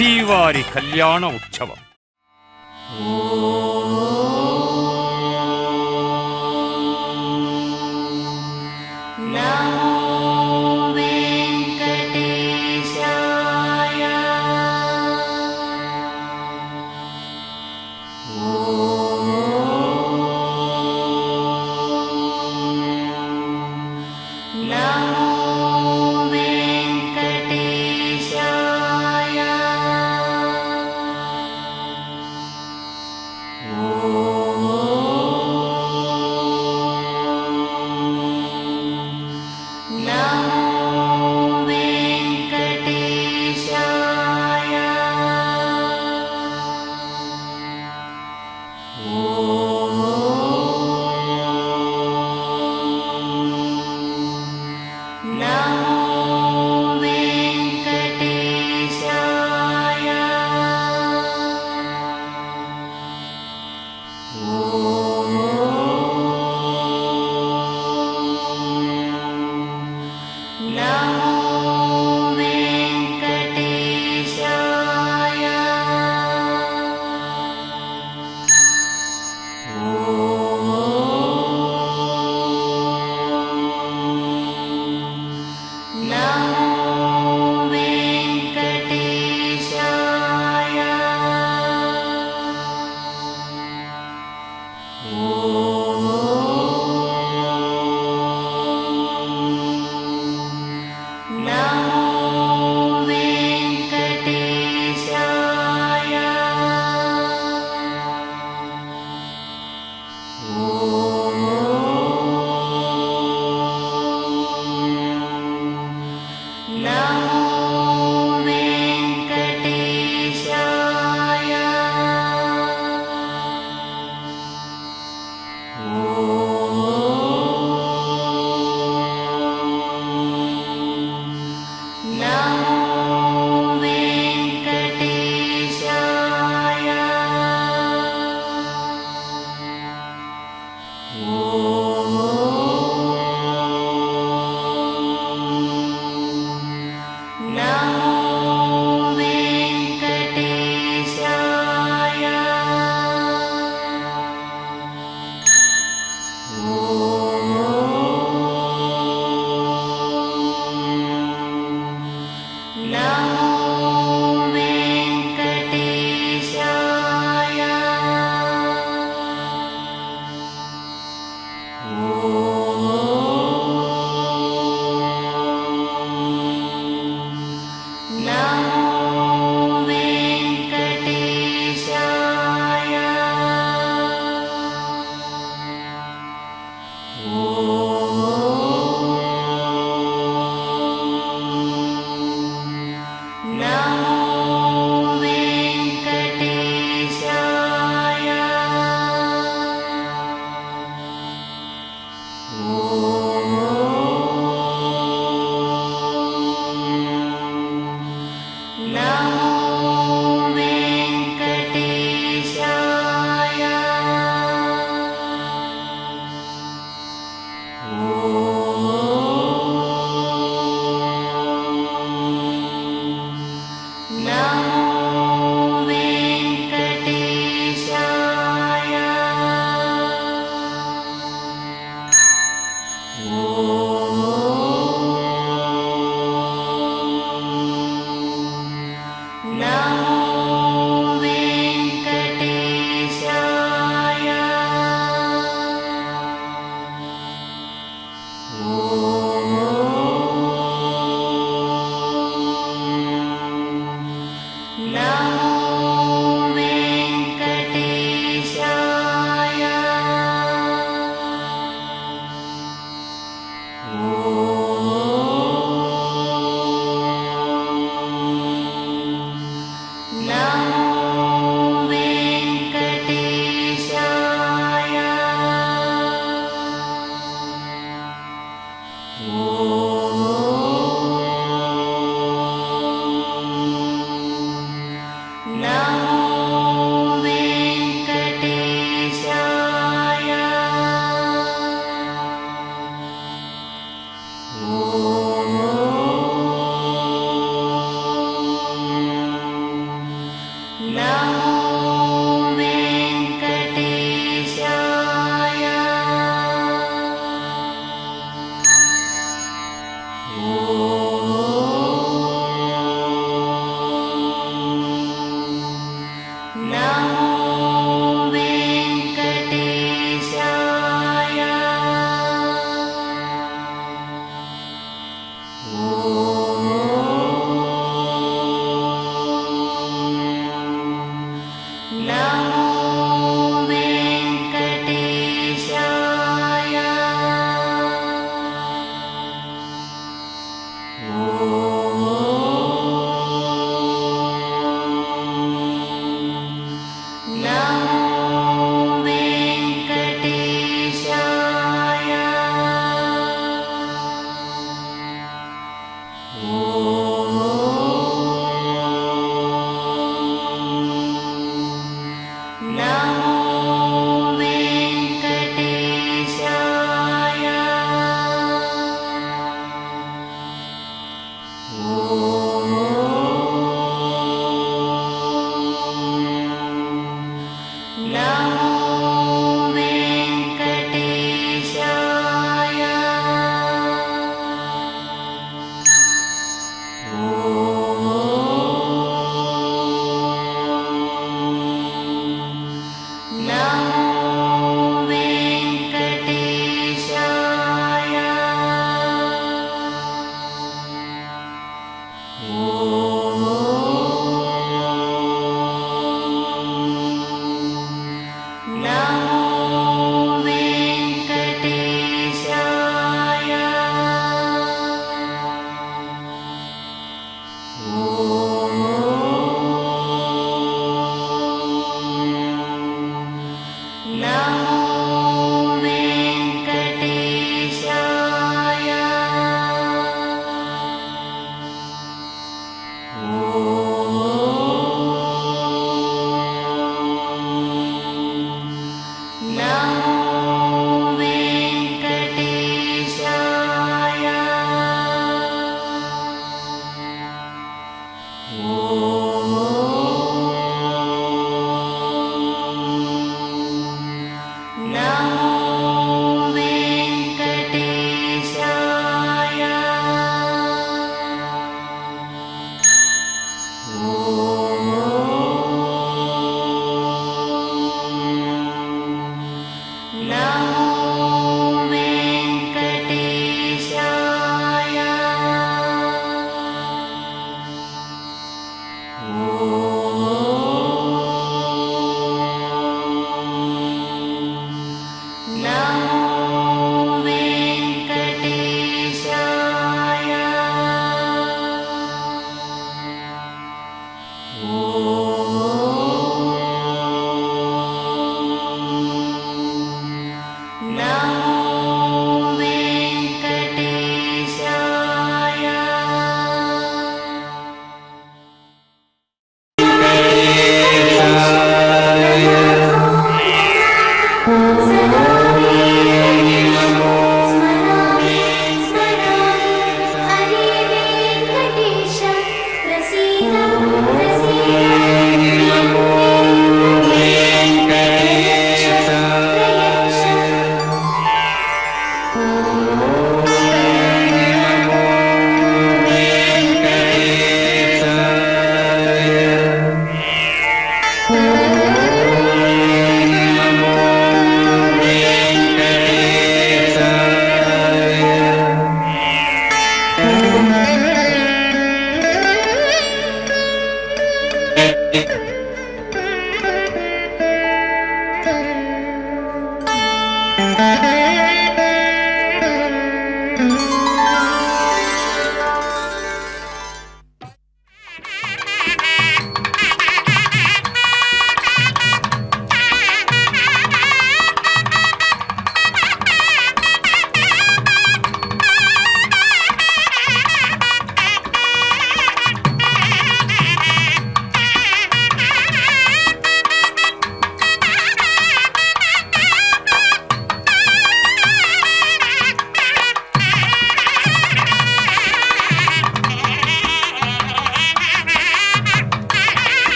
శ్రీవారి కళ్యాణ ఉత్సవం.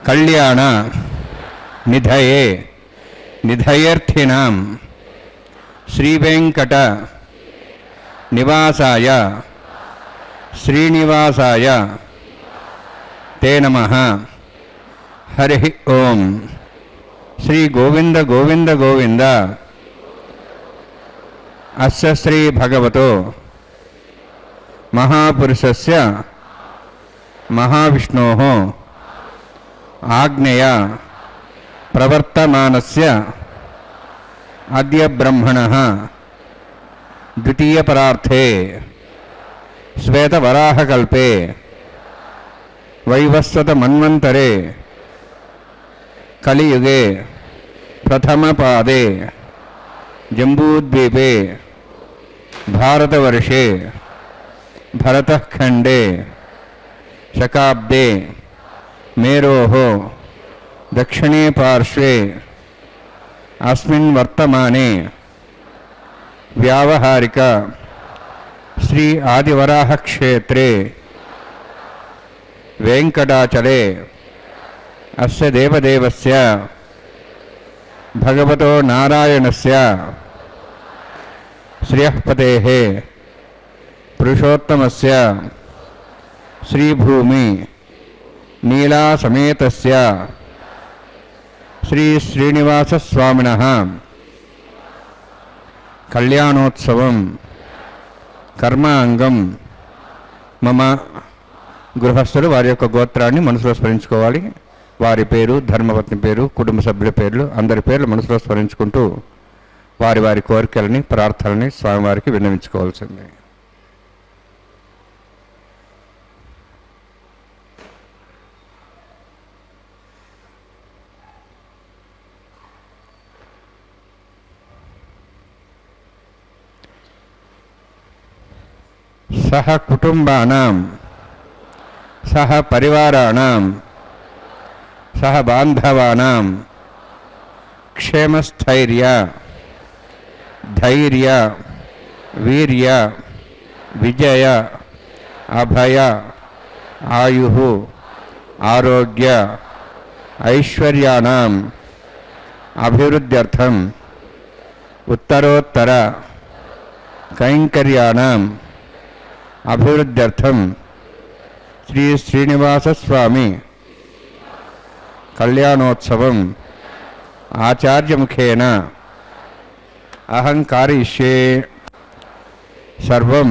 కళ్యాణ నిధయే నిధయేర్థినాం శ్రీవేంకట నివాసాయ శ్రీనివాసాయ తే నమః. హరి ఓం. శ్రీ గోవింద గోవింద గోవింద. అస్య శ్రీ భగవతో మహాపురుషస్య మహావిష్ణోః ఆజ్ఞయ ప్రవర్తమానస్య అద్య బ్రహ్మణః ద్వితీయపరార్థే శ్వేతవరాహకల్పే వైవస్వతమన్వంతరే కలియుగే ప్రథమపాదే జంబూద్వీపే భారతవర్షే భరతఖండే శకాబ్దే మేరోః దక్షిణే పార్శ్వే అస్మిన్ వర్తమానే వ్యావహారిక శ్రీ ఆదివరాహ క్షేత్రే వెంకటాచలే అస్య దేవదేవస్య భగవతో నారాయణస్య శ్రియఃపతేః పురుషోత్తమస్య శ్రీభూమి నీలాసమేతస్య శ్రీ శ్రీనివాసస్వామినః కళ్యాణోత్సవం కర్మాంగం. మమ గృహస్థులు వారి యొక్క గోత్రాన్ని మనసులో స్మరించుకోవాలి. వారి పేరు, ధర్మపత్ని పేరు, కుటుంబ సభ్యుల పేర్లు, అందరి పేర్లు మనసులో స్మరించుకుంటూ వారి వారి కోరికలని, ప్రార్థనని స్వామివారికి విన్నవించుకోవాల్సింది. సహ కుటుంబానాం సహ పరివారాణాం సహ బాంధవానాం క్షేమస్థైర్య ధైర్య వీర్య విజయ అభయ ఆయు ఆరోగ్య ఐశ్వర్యానాం అభివృద్ధ్యర్థం ఉత్తరోత్తర కైంకర్యానాం అభివృద్ధ్యర్థం శ్రీ శ్రీనివాసస్వామి కళ్యాణోత్సవం ఆచార్యముఖేన అహం కారయిష్యే. సర్వం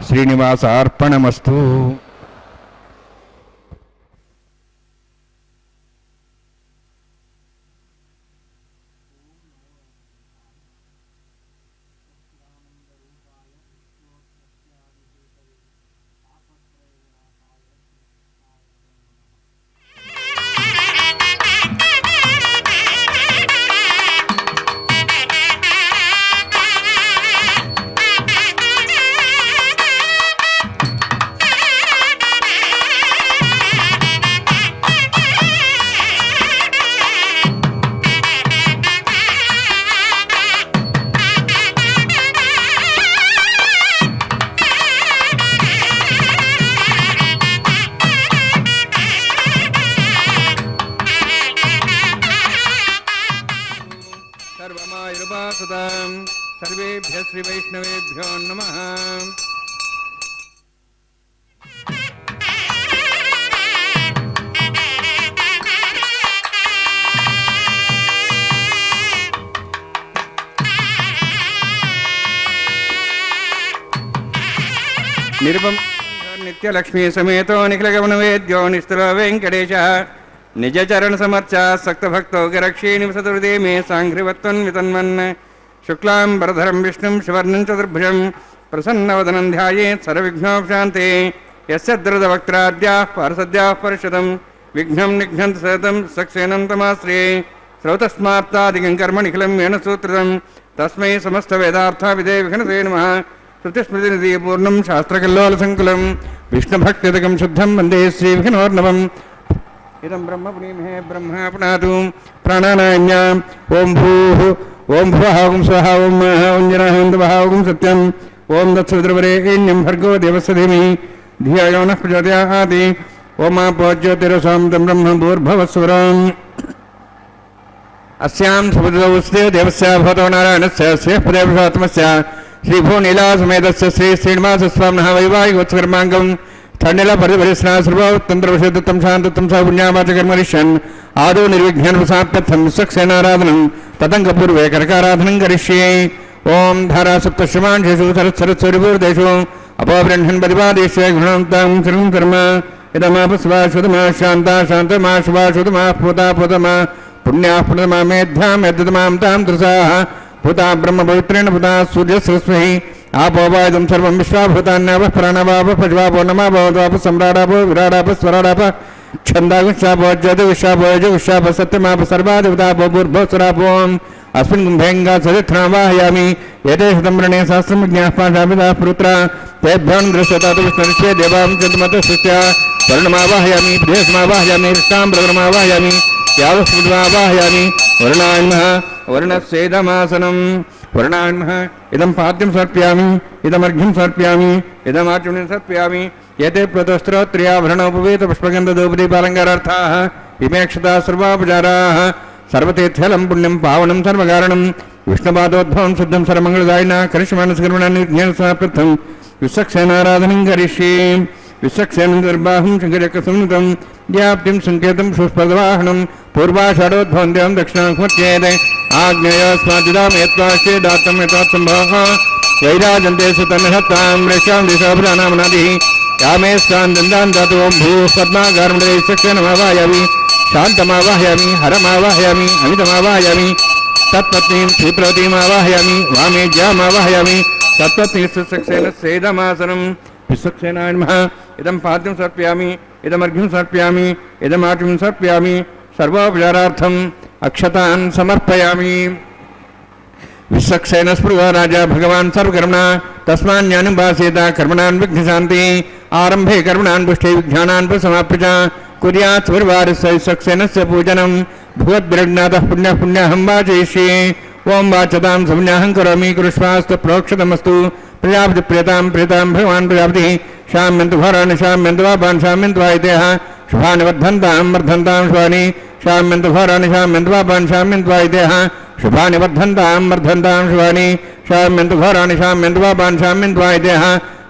శ్రీనివాసార్పణమస్తు. సర్వేభ్యః శ్రీ వైష్ణవేభ్యో నమః. నిరుపం నిత్యలక్ష్మీ సమేతో నిఖిలగమన వేద్యో నిస్తుల వెంకటేశ నిజచరణ సమర్చ సక్తభక్తో గరక్షీ నివసతుదే మే సాంఘ్రివత్వం వితన్మన్. శుక్లాంబరధరం విష్ణుం శివర్ణం చతుర్భుజం ప్రసన్నవదనం ధ్యాయేత్ సర్వవిఘ్నోపశాంతే. యస్య ద్రుతవక్త్రాద్యాః పారసద్యాః పరిషదం విఘ్నం నిఘ్నంతి సతతం సక్సేనం తమాశ్రయే. శ్రౌతస్మార్తాదికం కర్మ నిఖిలం ఏన సూత్రితం తస్మై సమస్త వేదార్థావిదే విఘ్నతే నమః. శృతిస్మృతినిధి పూర్ణం శాస్త్రకల్లోలసంకులం విష్ణుభక్తిదకం శుద్ధం వందే శ్రీ విఘ్నోర్ణవం. ఇదం బ్రహ్మ పుణీమహే బ్రహ్మ పునాతు ప్రాణానాన్య ఓం భూః ఓం భువః ఓం స్వః ఓం మహః ఓం జనః ఓం తపః ఓం సత్యం ఓం తత్సవితుర్వరేణ్యం భర్గో దేవस्य धीमहि धियो यो नः प्रचोदयात्. ఓం ఆపో జ్యోతిరసాం తం బ్రహ్మ భూర్భువః స్వరం. अस्यां सुबुधौ देवस्य भवतो नारायणस्य श्रीपदेवतमस्य श्रीभूनीलासमेतस्य श्री श्रीनिवासस्वामिनः वैवाहिकोत्सकर्माङ्गं स्थण्डिल परिपरिस्ना सर्वोत्तन्त्रवशुद्धं शान्तत्वं स पुण्यावाचकर्मरिष्यन् आदौ निर्विघ्नप्रसादर्थं विश्वक्सेनाराधनं ततङ्गपूर्वे करकाराधनं करिष्ये ओं धारासप्तश्रमांशेषु सरत्सरत्सरिपूर्देषु अपब्रह्मन् परिपादेश्वे घृणन्तां सर्वं कर्म इदमापस्वा शुद्धमा शान्ता शान्तमा शुभा शुद्धमा पूता पूतमा पुण्याः पुण्यमा मेध्यां यद्दमां तां दृशाः भूता ब्रह्मपवित्रेण भूता सूर्यसरस्वती आपो वायुं सर्वं विश्वाभूतान्यापः प्राणवापः पशवापो नमापो सम्राडापो विराडापः स्वराडापः छन्दागुष्यापो ज्योतिविश्वापो यजुविश्वापो सत्यमापो सर्वादिवतापो भूर्भुवस्वरापो अस्मिन् कुम्भेङ्गा सदिथ्रावाहयामि एते शतम्रणे सहस्रमज्ञाः पाशापिताः पुत्रा तेभ्यों दृश्यता तु विष्णुरिष्ये देवां चन्द्रमतः वर्णमावाहयामि प्रियसमावाहयामि हृष्टाम्बरमावाहयामि यावस्मृतमावाहयामि वर्णान्मः वर्णस्येदमासनं वर्णान्मः इदं पाद्यं समर्पयामि इदमर्घ्यं समर्पयामि इदमाचमनीं समर्पयामि एते प्रोतस्त्रोत्र्याभरणोपवीतपुष्पगन्धधूपदीपालङ्कारार्थाः इमेक्षता सर्वापचाराः सर्वतीर्थलं पुण्यं पावनं सर्वकारणं विष्णुपादोद्भवं शुद्धं सर्वमङ्गलदायिना करिष्यमानस्कर्मणानिर्ज्ञानसमाप्रथं विश्वक्सेनाराधनं करिष्ये विश्वक्सेननिर्बाहुं शङ्करचक्रसंयुतं व्याप्तिं सङ्केतं सुस्पर्धवाहनं पूर्वाषाढोद्भवं देवं दक्षिणाङ्मुच्येते आग्नेयस्माद्युदामेत्वाश्चेदात्तं यथात्सम्भवः वैराजन्ते सुतन्नहत्तां वृषां दिशाभ्रानामनादिः यामे स्थान् दन्दान् दातु भूः पद्मागारमणे विश्वक्सेनमावाहयामि शान्तमावाहयामि हरमावाहयामि अमितमावाहयामि तत्पत्नीं श्रीप्रवतीमावाहयामि वामेज्यामावाहयामि तत्पत्नी सुसक्सेनस्येदमासनं विश्वक्सेनाय नमः इदं पाद्यं समर्पयामि इदमर्घ्यं समर्पयामि इदमाचमनीं समर्पयामि सर्वोपचारार्थम् अक्षतान् समर्पयामि विश्वक्सेनस्पृहो राजा भगवान् सर्वकर्मणा तस्मान्यानुभासेत कर्मणान् विघ्नशान्ति आरम्भे कर्मणान् पुष्टे विज्ञानान् प्रसमाप्य च कुर्यात् सर्वारस्य विश्वक्सेनस्य पूजनं भगवद्विरज्ञातः पुण्यः पुण्यहं वाचयिष्ये ओं वाचतां सपुण्याहं करोमि कुरुष्वास्तु प्रोक्षतमस्तु प्रजापतिप्रियतां प्रियतां भगवान् प्रजापतिः शाम्यन्तु घोराणि शाम्यन्तु वापान् शाम्यन्तु वायितेः शुभानि वर्धन्तां वर्धन्तां शुभानि शाम्यन्तु घोराणि शाम्यन्तु वापान् शाम्यन्तु वायितेः शुभानि वर्धन्तां वर्धन्तां शुभानि शाम्यन्तु घोराणि शाम्यन्तु वापान् शाम्यन्तु वायितेः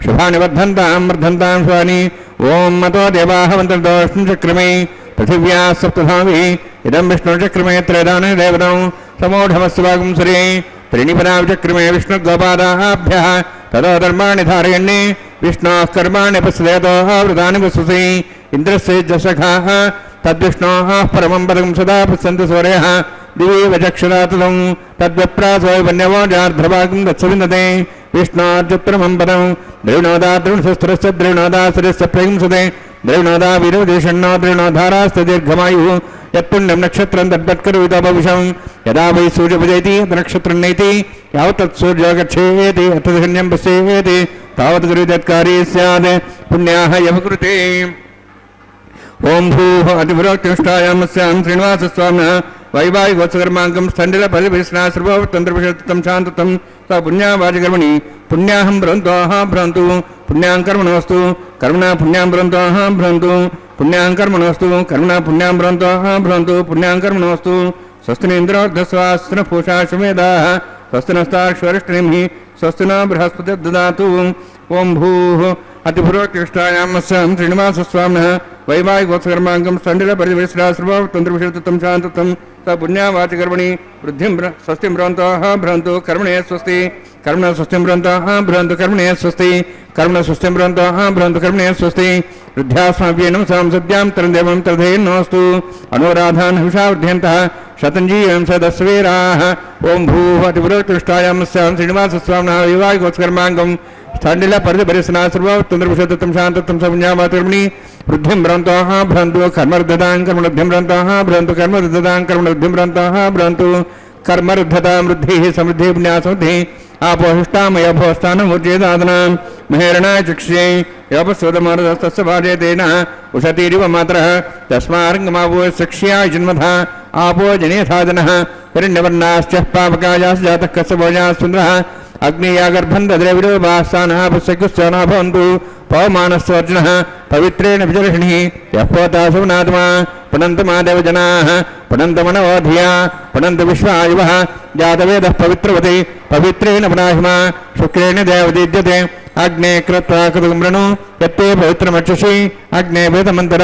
शुभानि वर्धन्तां वर्धन्तां शुभानि ओं मतो देवाः मन्त्रदोष्णचक्रमे पृथिव्याः सप्तधाभिः इदं विष्णुचक्रमे त्रयदानि देवतौ समूढमस्वागं सुरे त्रीणिपदाचक्रमे विष्णुगोपादाभ्यः ततो धर्माणि धारयन्ने विष्णोः कर्माणि पश्यतो वृतानि पश्यसि इन्द्रस्य जसखाः तद्विष्णोः परमं पदं सदा पश्यन्तु सूर्यः दिवि वचक्षुरा तदं तद्विप्रासो वन्यवो जार्ध्रभागं गच्छविन्दते विष्णोर्जुत्तमं पदं द्रविणोदा द्रविणशस्त्रस्य द्रविणोदासुरस्य प्रहिंसते द्रविणोदा वीरवदेशन्नो द्रविणोधारास्ते दीर्घमायुः यत्पुण्यं नक्षत्रं तद्वत्करुवितोपविशं यदा वै सूर्योपजयति नक्षत्रं नैति यावत् तत्सूर्यो गच्छेति अर्थधन्यं पश्येति तावत् गुरुतत्कारी स्यात् पुण्याः यवकृते ओं भूः अतिपुरोक्तिष्ठायामस्यां श्रीनिवासस्वामिनः वैवाहिकोत्सकर्माङ्गं स्थण्डिलपरिभिस्ना सर्वोत्तन्त्रविषत्तं शान्ततं स पुण्यावाचकर्मणि पुण्याहं भ्रन्तोः भ्रन्तु पुण्यां कर्मणोऽस्तु कर्मणा पुण्यां भ्रन्तोः भ्रन्तु पुण्यां कर्मणोऽस्तु कर्मणा पुण्यां भ्रन्तोः भ्रन्तु पुण्यां कर्मणोऽस्तु स्वस्तिनीन्द्रोर्धस्वास्त्रपूषा सुमेधाः स्वस्तिनस्ताक्षरिष्ठनिमिः स्वस्ति न बृहस्पतिर्ददातु ओं भूः अतिपुरोक्तिष्ठायामस्यां श्रीनिवासस्वामिनः वैवाहिकोत्सकर्माङ्गं स्थण्डिलपरिवेशना सर्वोत्तन्त्रविषत्तं शान्ततं स पुण्यावाचकर्मणि वृद्धिं स्वस्तिं भ्रन्तोः भ्रन्तु कर्मणे स्वस्ति कर्मण स्वस्तिं भ्रन्तोः भ्रन्तु कर्मणे स्वस्ति कर्मण स्वस्तिं भ्रन्तोः भ्रन्तु कर्मणे स्वस्ति वृद्ध्यास्माभ्येनं संसद्यां तरदेवं तरधेन्नोऽस्तु अनुराधान् हंसा वृद्ध्यन्तः शतञ्जीवं सदस्वीराः ओं भूः अतिपुरोक्तिष्ठायामस्यां श्रीनिवासस्वामिनः वैवाहिकोत्सकर्माङ्गं स्थण्डिलपरिपरिसना सर्वोत्तन्त्रविषत्तं शान्ततं स पुण्यावाचकर्मणि वृद्धिं भ्रन्तोः भ्रन्तु कर्मरुद्धतां कर्मणुद्धिं भ्रन्तोः भ्रन्तु कर्मरुद्धतां कर्मणुद्धिं भ्रन्तोः भ्रन्तु कर्मरुद्धतां वृद्धिः समृद्धिः पुण्यासमृद्धिः आपोहिष्टामय भोस्थानमुच्चेदादनां महेरणाय चक्षुषे योपस्वतमरुदस्तस्य भार्यतेन उशतीरिव मातरः तस्मार्ङ्गमावो शिक्ष्याय जन्मथा आपो जनेथादनः हिरण्यवर्णाश्च पावकायाश्च जातः कस्य भोजाः सुन्दरः अग्नियागर्भं दद्रविडो वासानः पुष्यकुश्चना भवन्तु पवमानस्वर्जुनः पवित्रेण विजर्षिणिः यः पोता सुनात्मा पुनन्तु मादेवजनाः पुनन्तु मनवोधिया पुनन्तु विश्वायुवः जातवेदः पवित्रवति पवित्रेण पुनाहिमा शुक्रेण देवदीज्यते अग्ने कृत्वा कृतुमृणु यत्ते पवित्रमक्षसि अग्ने वेदमन्तर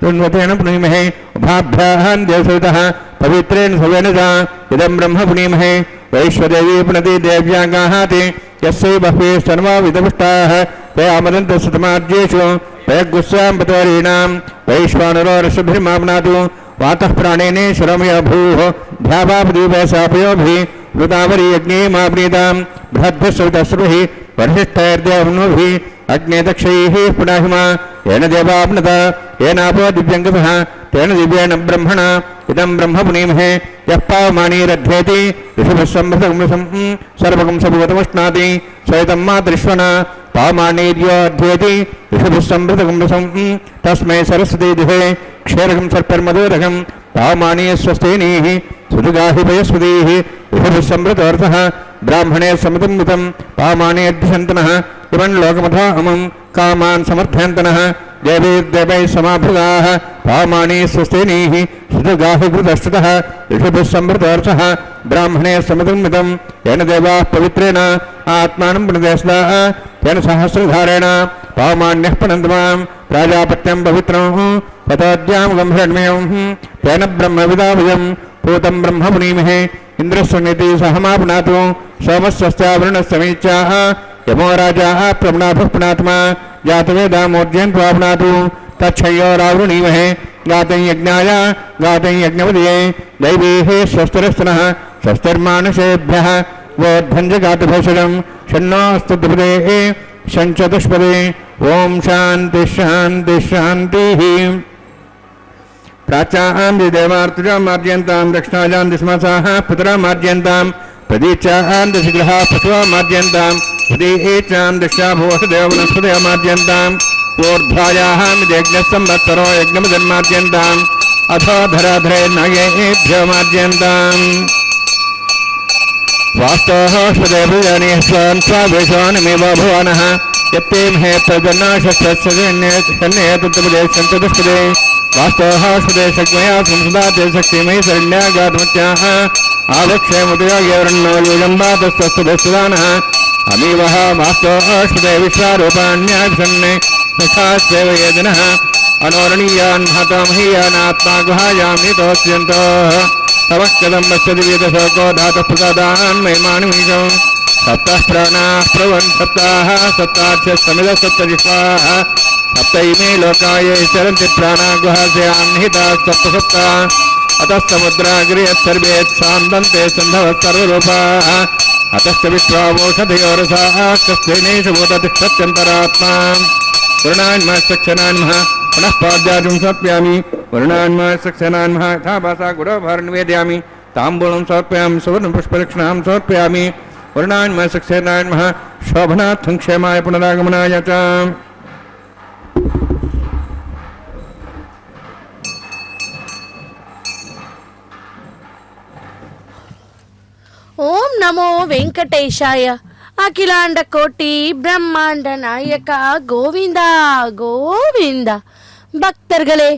उन्वतेन पुनीमहे उभाभ्याः देवसहितः पवित्रेण सवेन च इदं ब्रह्म पुनीमहे वैश्वदेवी पुनति देव्यागाहाति यस्यै बह्वे सर्वा विदपुष्टाः ते आमदन्तः सुतमार्जेषु वयगुस्सां पतवरीणां वैश्वानरो रसभिर्माम्नातु वातः प्राणेन शरमय भूः ध्यावापदीपयसापयोभिः वृतावरी यज्ञे माप्नीतां बृहद्भिस्सवितस्रुभिः वरिष्ठैर्देवनोभिः अग्ने दक्षैः पुनाहिमा येन देवाप्नत येनापो दिव्यङ्गतः तेन दिव्येन ब्रह्मणा इदं ब्रह्म पुनीमहे यः पावमानीरध्येति ऋषिभिः सम्भृतगुंसं सर्वगं सभुवतमुष्णाति सहितं मातृश्वना पावमानीर्योऽध्येति ऋषिभिः सम्भृतगुंसं तस्मै सरस्वती दिहे क्षीरकं सर्पर्मदोदकं पावमानीय स्वस्तेनीः सुदुगाहि पयस्वतीः ऋषिभिः सम्भृतोऽर्थः ब्राह्मणे समतुम्बितं पावमानेऽध्यशन्तनः इमं लोकमथा अमं कामान् समर्थयन्तनः देवैर्देवैः समाभृताः पावमानी स्वस्तेनीः सुदुगाहि कृतस्तुतः ऋषिभिः सम्भृतोऽर्थः ब्राह्मणे समतुम्बितं येन देवाः पवित्रेण आत्मानं पुनदेस्ताः तेन सहस्रधारेण पावमान्यः पुनन्ति मां प्राजापत्यं पवित्रं ततोद्यां गम्भीरण्मयं तेन ब्रह्मविदाभुजं पूतं ब्रह्म पुनीमहे इन्द्रस्वनिति सहमापुनातु सोमस्वस्तावरुणस्समीच्याः यमो राजाः प्रपुनाभः पुनात्मा जातवेदामोर्जयन्त्वापुनातु तच्छयोरावृणीमहे गातं यज्ञाय गातं यज्ञपदये दैवीः स्वस्तिरस्तनः स्वस्तिर्मानुषेभ्यः वोद्धञ्जगातभषणं षण्णोऽस्तु द्विपदेः षञ्चतुष्पदे ॐ शान्तिः शान्तिः शान्तिः प्राचां देवार्तुजां मार्जयन्तां दक्षिणाजां दिस्मसाः पितरां मार्जयन्तां प्रदीचां दशग्रहाः पशुवा मार्जयन्तां प्रदीचां दक्षा भुवसुदेवनस्पदया मार्जयन्तां ऊर्ध्वायाः यज्ञः संवत्सरो यज्ञमजन्मार्जयन्ताम् अथो धराधरे नागेभ्यो मार्जयन्ताम् वास्तवस्वदेवजानीः स्वान् स्वावेशानमेव भुवनः यत्ते महे प्रजन्नाशस्त्रन्येतुपदे सन्तुष्पदे वास्तवस्वदे शक्मया संसदाते शक्तिमयि शरण्यागातमत्याः आदक्षेमुदयोगेवरन्नो योजम्बातस्तस्तुदस्तदानः अमीवः वास्तवस्वदे विश्वारूपाण्याभिषन्ने सखास्येव ये जनः अनोरणीयान् महतो महीयानात्मा गुहायां नीतोऽस्यन्तः तवः कदम्बस्य दिव्यदशोको धातः प्रसादान् महिमानुमीशं सप्तः प्राणाः प्रवन् सप्ताः सप्ताक्षस्तमिदः सप्तजिह्वाः सप्तैमे लोकाये चरन्ति प्राणा गुहास्यां निहिताः सप्तसप्ता अतः समुद्राग्र्यः सर्वेत्सान्दन्ते सन्धवः सर्वरूपाः अतश्च विश्वावोषधयोरसाः कस्तेनेषु भूततिष्ठत्यन्तरात्मा वर्णान्मः पुनः पाद्याजं समर्पयामि वर्णान्मः यथा भाषा गुरोभार निवेदयामि ताम्बूलं समर्पयामि सुवर्णपुष्पलक्षणां समर्पयामि वर्णान्मः शोभनार्थं क्षेमाय पुनरागमनाय च ఓం నమో వెంకటేశాయ. అఖిలాండ కోటి பிரம்மாண்ட நாயக கோவிந்தா கோவிந்தா. பக்தர்களே,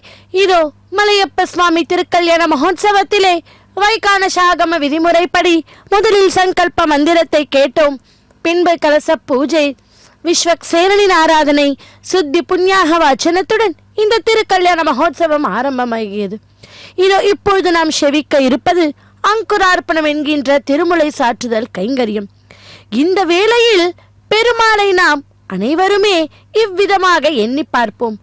இதோ மலையப்ப சுவாமி திருக்கல்யாண மகோத்சவத்திலே வைகான சாகம விதிமுறைப்படி முதலில் சங்கல்ப மந்திரத்தை கேட்டோம். பின்பு கலச பூஜை, விஸ்வக்சேனனின் ஆராதனை, சுத்தி புண்ணியாக வாச்சனத்துடன் இந்த திருக்கல்யாண மகோத்சவம் ஆரம்பமாகியது. இதோ இப்பொழுது நாம் செவிக்க இருப்பது அங்குரார்ப்பணம் என்கின்ற திருமுலை சாற்றுதல் கைங்கரியம். இந்த வேளையில் பெருமாளை நாம் அனைவருமே இவ்விதமாக எண்ணி பார்ப்போம்.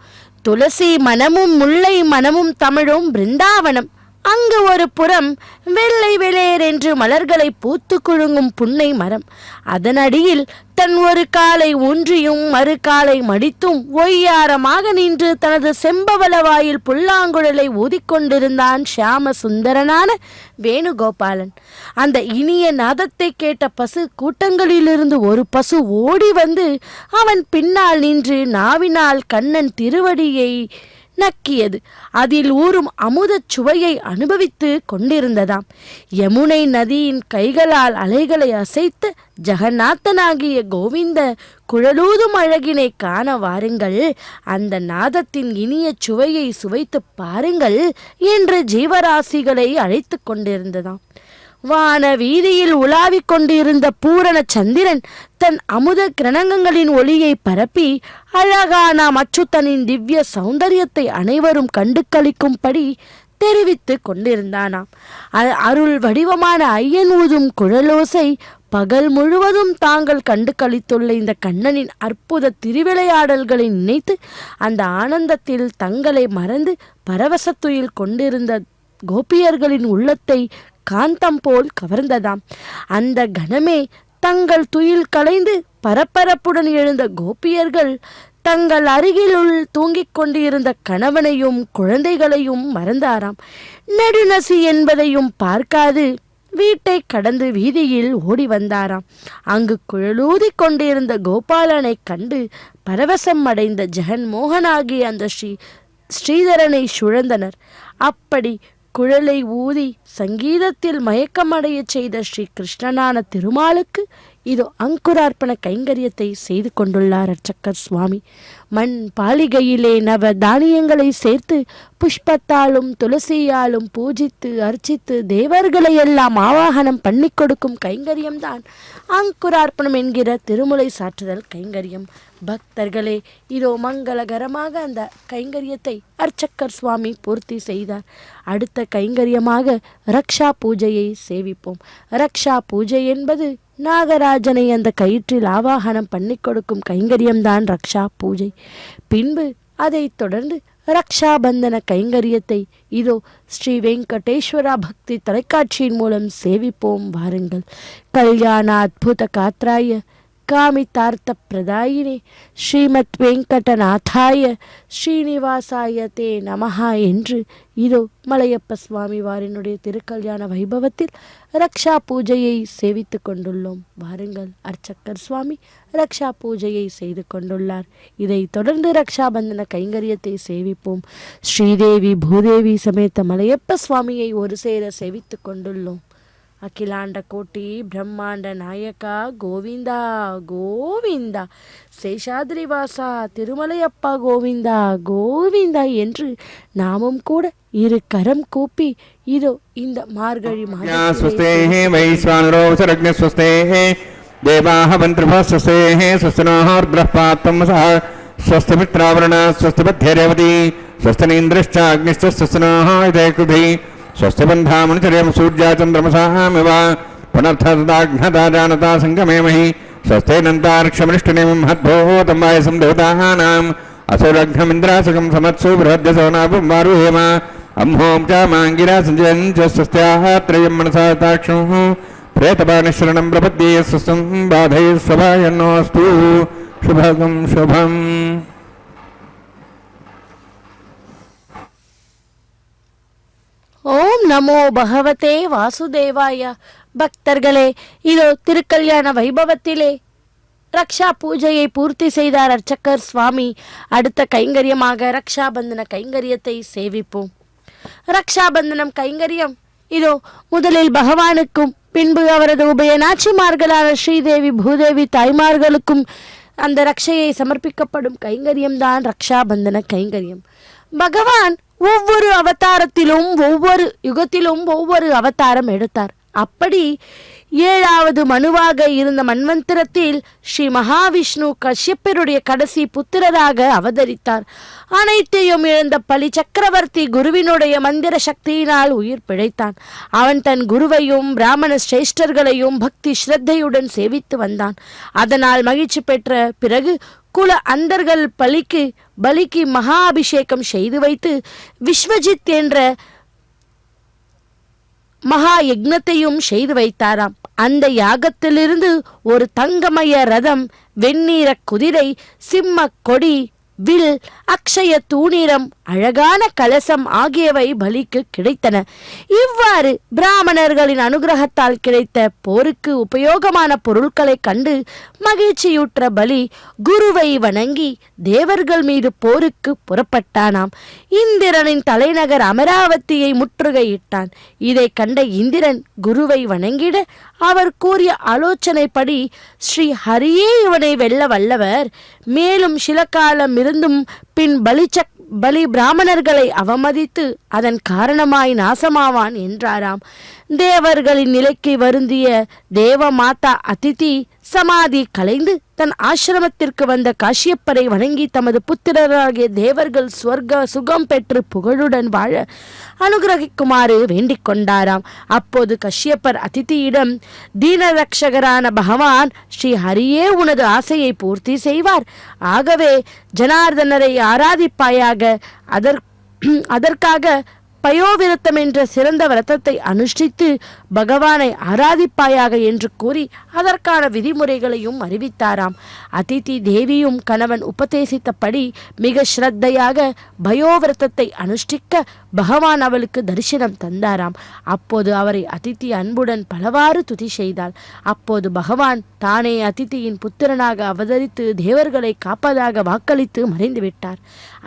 துளசி மனமும் முல்லை மனமும் தமிழும் பிருந்தாவனம். அங்கு ஒரு புறம் வெள்ளை வெளேர் என்று மலர்களை பூத்து குழுங்கும் புன்னை மரம். அதன் அடியில் தன் ஒரு காலை ஊன்றியும் மறு காலை மடித்தும் ஒய்யாரமாக நின்று தனது செம்பவள வாயில் புல்லாங்குழலை ஊதிக்கொண்டிருந்தான் ஷியாம சுந்தரனான வேணுகோபாலன். அந்த இனிய நாதத்தை கேட்ட பசு கூட்டங்களிலிருந்து ஒரு பசு ஓடி வந்து அவன் பின்னால் நின்று நாவினால் கண்ணன் திருவடியை நக்கியது. அதில் ஊறும் அமுதச் சுவையை அனுபவித்து கொண்டிருந்ததாம். யமுனை நதியின் கைகளால் அலைகளை அசைத்து ஜெகநாதனாகிய கோவிந்த குழலூதும் அழகினை காண வாருங்கள், அந்த நாதத்தின் இனிய சுவையை சுவைத்து பாருங்கள் என்று ஜீவராசிகளை அழைத்து கொண்டிருந்ததாம். வான வீதியில் உலாவிக் கொண்டிருந்த பூரண சந்திரன் தன் அமுத கிரணங்களின் ஒளியை பரப்பி அழகான அச்சுத்தனின் திவ்ய சௌந்தரியத்தை அனைவரும் கண்டு களிக்கும்படி தெரிவித்து கொண்டிருந்தானாம். அருள் வடிவமான ஐயன் ஊதும் குழலோசை பகல் முழுவதும் தாங்கள் கண்டு களித்துள்ள இந்த கண்ணனின் அற்புத திருவிளையாடல்களை நினைத்து அந்த ஆனந்தத்தில் தங்களை மறந்து பரவசத்துயில் கொண்டிருந்த கோபியர்களின் உள்ளத்தை காந்தம் போல் கவர்ந்ததாம். அந்த கணமே தங்கள் துயில் கலைந்து பரபரப்புடன் எழுந்த கோபியர்கள் தங்கள் அருகிலுள் தூங்கிக் கொண்டிருந்த கணவனையும் குழந்தைகளையும் மறந்தாராம். நெடுநசி என்பதையும் பார்க்காது வீட்டை கடந்து வீதியில் ஓடி வந்தாராம். அங்கு குழலூதி கொண்டிருந்த கோபாலனை கண்டு பரவசம் அடைந்த ஜெகன்மோகனாகிய அந்த ஸ்ரீதரனை சுழந்தனர். அப்படி குழலை ஊதி சங்கீதத்தில் மயக்கமடைய செய்த ஸ்ரீ கிருஷ்ணனான திருமாலுக்கு இதோ அங்குரார்ப்பண கைங்கரியத்தை செய்து கொண்டுள்ளார் அர்ச்சகர் சுவாமி. மண் பாலிகையிலே நவ தானியங்களை சேர்த்து புஷ்பத்தாலும் துளசியாலும் பூஜித்து அர்ச்சித்து தேவர்களை எல்லாம் ஆவாகனம் பண்ணி கொடுக்கும் கைங்கரியம்தான் அங்குரார்ப்பணம் என்கிற திருமுலை சாற்றுதல் கைங்கரியம். பக்தர்களே, இதோ மங்களகரமாக அந்த கைங்கரியத்தை அர்ச்சகர் சுவாமி பூர்த்தி செய்தார். அடுத்த கைங்கரியமாக ரக்ஷா பூஜையை சேவிப்போம். ரக்ஷா பூஜை என்பது நாகராஜனை அந்த கயிற்றில் ஆவாகனம் பண்ணி கொடுக்கும் கைங்கரியம்தான் ரக்ஷா பூஜை. பின்பு அதை தொடர்ந்து ரக்ஷாபந்தன கைங்கரியத்தை இதோ ஸ்ரீ வெங்கடேஸ்வரா பக்தி தொலைக்காட்சியின் மூலம் சேவிப்போம் வாருங்கள். கல்யாண அத்புத காத்ராய காமிதார்த்த பிரதாயினே ஸ்ரீமத் வெங்கடநாதாய ஸ்ரீனிவாசாய தே நமஹா என்று இதோ மலையப்ப சுவாமி வாரினுடைய திருக்கல்யாண வைபவத்தில் ரக்ஷா பூஜையை சேவித்து கொண்டுள்ளோம் வாருங்கள். அர்ச்சகர் சுவாமி ரக்ஷா பூஜையை செய்து கொண்டுள்ளார். இதை தொடர்ந்து ரக்ஷாபந்தன கைங்கரியத்தை சேவிப்போம். ஸ்ரீதேவி பூதேவி சமேத மலையப்ப சுவாமியை ஒரு சேர சேவித்து கொண்டுள்ளோம். அகிலாண்ட கோட்டி பிரம்மாண்ட நாயகா கோவிந்தா கோவிந்தா, சேஷாதிரிவாசா திருமலையப்பா கோவிந்தா கோவிந்தா என்று நாமும் கூட இரு கரம் கூப்பி இதோ இந்த மார்கழி स्वस्ति बन्धामनुचर्यं सूर्याचन्द्रमसामिव पुनर्थदाघ्नता जानता सङ्गमेमहि स्वस्तेनन्तार्क्षमृष्टनेमिं महद्भूतं वायसं देवतानाम् असुरघ्नमिन्द्रासकं समत्सु बृहद्यसवनापं वारुहेम अम्हों च माङ्गिरा सञ्जयन् च स्वस्त्याः त्रयं मनसा ताक्षुः प्रेतपाणिशरणं प्रपद्ये स्वस्तं बाधये स्वभायन्नोऽस्तु शुभगं शुभम्. ஓம் நமோ பகவதே வாசுதேவாய. பக்தர்களே, இதோ திருக்கல்யாண வைபவத்திலே ரக்ஷா பூஜையை பூர்த்தி செய்தார் அர்ச்சகர் சுவாமி. அடுத்த கைங்கரியமாக ரக்ஷாபந்தன கைங்கரியத்தை சேவிப்போம். ரக்ஷாபந்தனம் கைங்கரியம் இதோ முதலில் பகவானுக்கும் பின்பு அவரது உபய நாச்சிமார்களான ஸ்ரீதேவி பூதேவி தாய்மார்களுக்கும் அந்த ரக்ஷையை சமர்ப்பிக்கப்படும் கைங்கரியம்தான் ரக்ஷாபந்தன கைங்கரியம். பகவான் ஒவ்வொரு அவதாரத்திலும் ஒவ்வொரு யுகத்திலும் ஒவ்வொரு அவதாரம் எடுத்தார். அப்படி 7வது மனுவாக இருந்த மன்வந்திரத்தில் ஸ்ரீ மகாவிஷ்ணு கஷ்யப்பருடைய கடைசி புத்திரராக அவதரித்தார். அனைத்தையும் இழந்த பலி சக்கரவர்த்தி குருவினுடைய மந்திர சக்தியினால் உயிர் பிழைத்தான். அவன் தன் குருவையும் பிராமண சிரேஷ்டர்களையும் பக்தி ஸ்ரத்தையுடன் சேவித்து வந்தான். அதனால் மகிழ்ச்சி பெற்ற பிறகு குல அந்தர்கள் பலிக்கு மகா அபிஷேகம் செய்து வைத்து விஸ்வஜித் என்ற மகா யக்னத்தையும் செய்து வைத்தாராம். அந்த யாகத்திலிருந்து ஒரு தங்கமய ரதம், வெண்ணீர குதிரை, சிம்ம கொடி, வில், அக்ஷய தூணிரம், அழகான கலசம் ஆகியவை பலிக்கு கிடைத்தன. இவ்வாறு பிராமணர்களின் அனுகிரகத்தால் கிடைத்த போருக்கு உபயோகமான பொருட்களை கண்டு மகிழ்ச்சியுற்ற பலி குருவை வணங்கி தேவர்கள் மீது போருக்கு புறப்பட்டானாம். இந்திரனின் தலைநகர் அமராவதியை முற்றுகையிட்டான். இதை கண்ட இந்திரன் குருவை வணங்கிட அவர் கூறிய ஆலோசனைப்படி ஸ்ரீ ஹரியே இவனை வெல்ல வல்லவர், மேலும் சில காலம் இருந்தும் பின் பலி பிராமணர்களை அவமதித்து அதன் காரணமாய் நாசமாவான் என்றாராம். தேவர்களின் நிலைக்கு வருந்திய தேவ மாதா அதிதி சமாதி கலைந்து தன் ஆசிரமத்திற்கு வந்த காஷ்யப்பரை வணங்கி தமது புத்திரராகிய தேவர்கள் ஸ்வர்க சுகம் பெற்று புகழுடன் வாழ அனுகிரகிக்குமாறு வேண்டிக் கொண்டாராம். அப்போது கஷ்யப்பர் அதிதியிடம், தீனரக்ஷகரான பகவான் ஸ்ரீ ஹரியே உனது ஆசையை பூர்த்தி செய்வார். ஆகவே ஜனார்தனரை ஆராதிப்பாயாக. அதற்காக பயோவிரத்தம் என்ற சிறந்த விரதத்தை அனுஷ்டித்து பகவானை ஆராதிப்பாயாக என்று கூறி அதற்கான விதிமுறைகளையும் அறிவித்தாராம். அதிதி தேவியும் கணவன் உபதேசித்தபடி மிக ஸ்ரத்தையாக பயோவிரதத்தை அனுஷ்டிக்க பகவான் அவளுக்கு தரிசனம் தந்தாராம். அப்போது அவரை அதிதி அன்புடன் பலவாறு துதி செய்தாள். அப்போது பகவான் தானே அதிதியின் புத்திரனாக அவதரித்து தேவர்களை காப்பதாக வாக்களித்து மறைந்துவிட்டார்.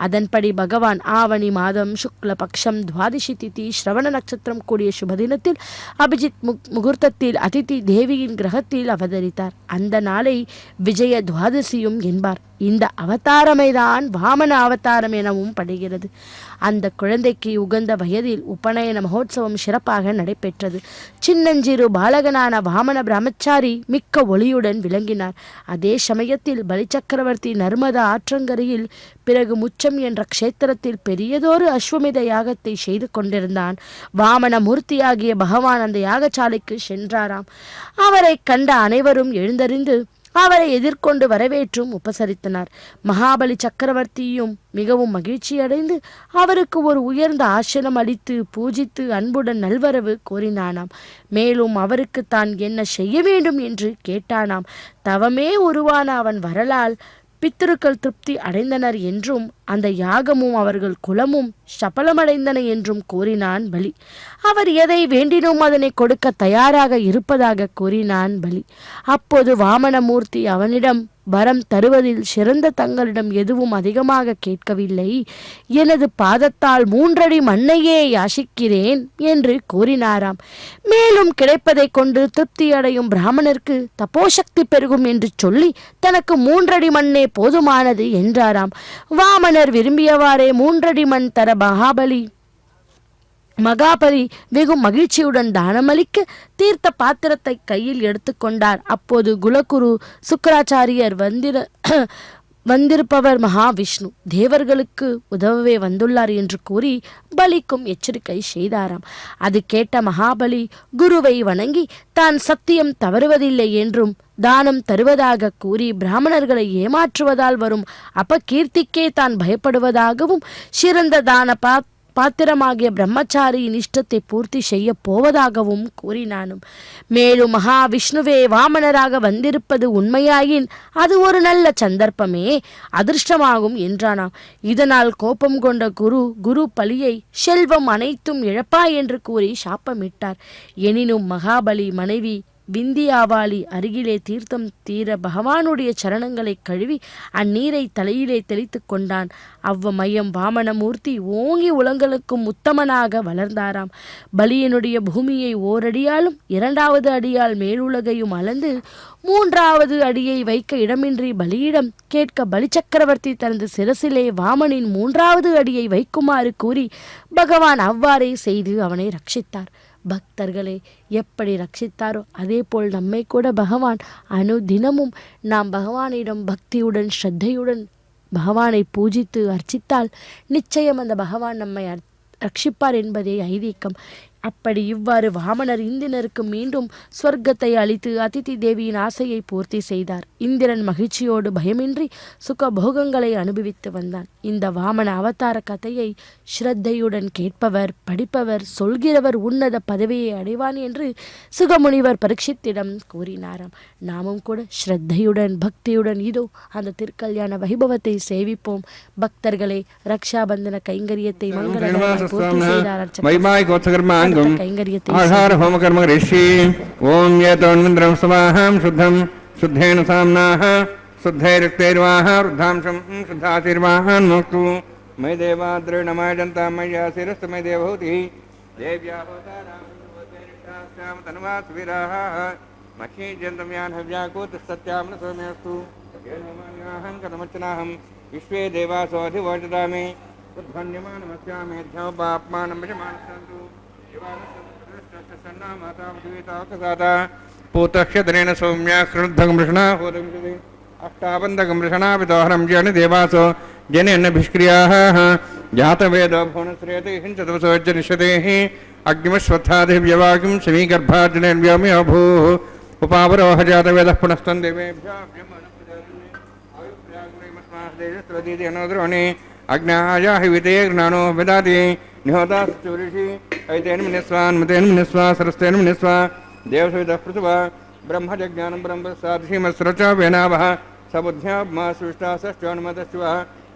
அதன்படி பகவான் ஆவணி மாதம் சுக்ல பக்ஷம் துவாதிஷி திதி ஸ்ரவண நட்சத்திரம் கூடிய சுபதினத்தில் அபிஜித் முகூர்த்தத்தில் அதிதி தேவியின் கிரகத்தில் அவதரித்தார். அந்த நாளை விஜய துவாதசியும் என்பார். இந்த அவதாரமைதான் வாமன அவதாரம் எனவும் படுகிறது. அந்த குழந்தைக்கு உகந்த வயதில் உபநயன மகோத்சவம் சிறப்பாக நடைபெற்றது. சின்னஞ்சிறு பாலகனான வாமன பிரம்மச்சாரி மிக்க ஒளியுடன் விளங்கினார். அதே சமயத்தில் பலிச்சக்கரவர்த்தி நர்மதா ஆற்றங்கரையில் பிறகு முச்சம் என்ற க்ஷேத்திரத்தில் பெரியதொரு அஸ்வமேத யாகத்தை செய்து கொண்டிருந்தான். வாமன மூர்த்தியாகிய பகவான் அந்த யாகசாலைக்கு சென்றாராம். அவரை கண்ட அனைவரும் எழுந்தறிந்து அவரை எதிர்கொண்டு வரவேற்றும் உபசரித்தனர். மகாபலி சக்கரவர்த்தியும் மிகவும் மகிழ்ச்சியடைந்து அவருக்கு ஒரு உயர்ந்த ஆசனம் அளித்து பூஜித்து அன்புடன் நல்வரவு கோரினானாம். மேலும் அவருக்கு தான் என்ன செய்ய வேண்டும் என்று கேட்டானாம். தவமே உருவான அவன் வரலால் பித்திருக்கள் திருப்தி அடைந்தனர் என்றும் அந்த யாகமும் அவர்கள் குலமும் சபலமடைந்தன என்றும் கூறினான் பலி. அவர் எதை வேண்டினோம் அதனை கொடுக்க தயாராக இருப்பதாக கூறினான் பலி. அப்போது வாமனமூர்த்தி அவனிடம் வரம் தருவதில் சிறந்த தங்களிடம் எதுவும் அதிகமாக கேட்கவில்லை, எனது பாதத்தால் 3 அடி மண்ணையே யாசிக்கிறேன் என்று கூறினாராம். மேலும் கிடைப்பதை கொண்டு திருப்தியடையும் பிராமணருக்கு தபோசக்தி பெருகும் என்று சொல்லி தனக்கு 3 அடி மண்ணே போதுமானது என்றாராம். வாமனர் விரும்பியவாறே 3 அடி மண் தர மகாபலி வெகு மகிழ்ச்சியுடன் தானமளிக்க தீர்த்த பாத்திரத்தை கையில் எடுத்துக்கொண்டார். அப்போது குலகுரு சுக்கராச்சாரியர் வந்திருப்பவர் மகாவிஷ்ணு தேவர்களுக்கு உதவவே வந்துள்ளார் என்று கூறி பலிக்கும் எச்சரிக்கை செய்தாராம். அது கேட்ட மகாபலி குருவை வணங்கி தான் சத்தியம் தவறுவதில்லை என்றும் தானம் தருவதாக கூறி பிராமணர்களை ஏமாற்றுவதால் வரும் அபகீர்த்திக்கே தான் பயப்படுவதாகவும் சிறந்த தான பாத்திரமாகிய பிரம்மச்சாரியின் இஷ்டத்தை பூர்த்தி செய்ய போவதாகவும் கூறினானும். மேலும் மகாவிஷ்ணுவே வாமனராக வந்திருப்பது உண்மையாயின் அது ஒரு நல்ல சந்தர்ப்பமே, அதிர்ஷ்டமாகும் என்றானாம். இதனால் கோபம் கொண்ட குரு பலியை செல்வம் அனைத்தும் இழப்பாய் என்று கூறி சாப்பமிட்டார். எனினும் மகாபலி மனைவி விந்தியாவாளி அருகிலே தீர்த்தம் தீர பகவானுடைய சரணங்களை கழுவி அந்நீரை தலையிலே தெளித்து கொண்டான். அவ்வமயம் வாமனமூர்த்தி ஓங்கி உலங்களுக்கும் உத்தமனாக வளர்ந்தாராம். பலியனுடைய பூமியை ஓரடியாலும் 2வது அடியால் மேலுலகையும் அளந்து 3வது அடியை வைக்க இடமின்றி பலியிடம் கேட்க பலிச்சக்கரவர்த்தி தனது சிரசிலே வாமனின் 3வது அடியை வைக்குமாறு கூறி பகவான் அவ்வாறே செய்து அவனை ரட்சித்தார். பக்தர்களே, எப்படி ரட்சித்தாரோ அதே போல் நம்மை கூட பகவான் அனுதினமும் நாம் பகவானிடம் பக்தியுடன் ஸ்ரத்தையுடன் பகவானை பூஜித்து அர்ச்சித்தால் நிச்சயம் அந்த பகவான் நம்மை ரட்சிப்பார் என்பதே ஐதீகம். அப்படி இவ்வாறு வாமனர் இந்திரனுக்கு மீண்டும் சொர்க்கத்தை அளித்து அதிதி தேவியின் ஆசையை பூர்த்தி செய்தார். இந்திரன் மகிழ்ச்சியோடு பயமின்றி சுகபோகங்களை அனுபவித்து வந்தான். இந்த வாமன அவதார கதையை ஸ்ரத்தையுடன் கேட்பவர், படிப்பவர், சொல்கிறவர் உன்னத பதவியை அடைவான் என்று சுகமுனிவர் பரீட்சித்திடம் கூறினாராம். நாமும் கூட ஸ்ரத்தையுடன் பக்தியுடன் இதோ அந்த திருக்கல்யாண வைபவத்தை சேவிப்போம். பக்தர்களே, ரக்ஷாபந்தன கைங்கரியத்தை மங்களகரமாக பூர்த்தி செய்தார். आहार होम कर्म ऋषि ओम येतोन्विन्द्रं स्वाहां शुद्धं शुद्धेन साम्नाः शुद्धैरुक्तैर्वाः वृद्धांशं शुद्धातिर्वाहान् मोक्तु मयि देवाद्रेणमय जन्ता मय्या शिरस्तु मयि देवहूतिः देव्यावतारां तन्वासुवीराः महीजन्तं यान् हव्याकूतस्तत्यां न सौम्यस्तु येनोमान्याहं कथमर्चनाहं विश्वे देवासोऽधिवोचतामि उद्भन्यमानमस्यामेध्यौ पाप्मानं भजमानसन्तु पूतक्षत्रेण सौम्या कृद्धगमृषणा होदमिषति अष्टाबन्धगमृषणा विदोहरं जन देवासो जनेन भिष्क्रियाः जातवेदो भुवनश्रेयते हिंसतवसोज्जनिष्यते अग्निमश्वत्थादिव्यवाकिं शमीगर्भार्जुनेर्व्योमयो भूः उपावरोह जातवेदः पुनस्तं देवेभ्यो अग्नायाहिविते ज्ञानो विदाति निहोदाश्चूरिषि ऐतेन मिनिस्वान् मतेन मिनिस्वा सरस्तेन मिनिस्वा देवसविदः पृथुवा ब्रह्मजज्ञानं ब्रह्मसाधिमस्रच वेनावः सबुद्ध्यामा सुष्टा सश्चोन्मतश्चुवः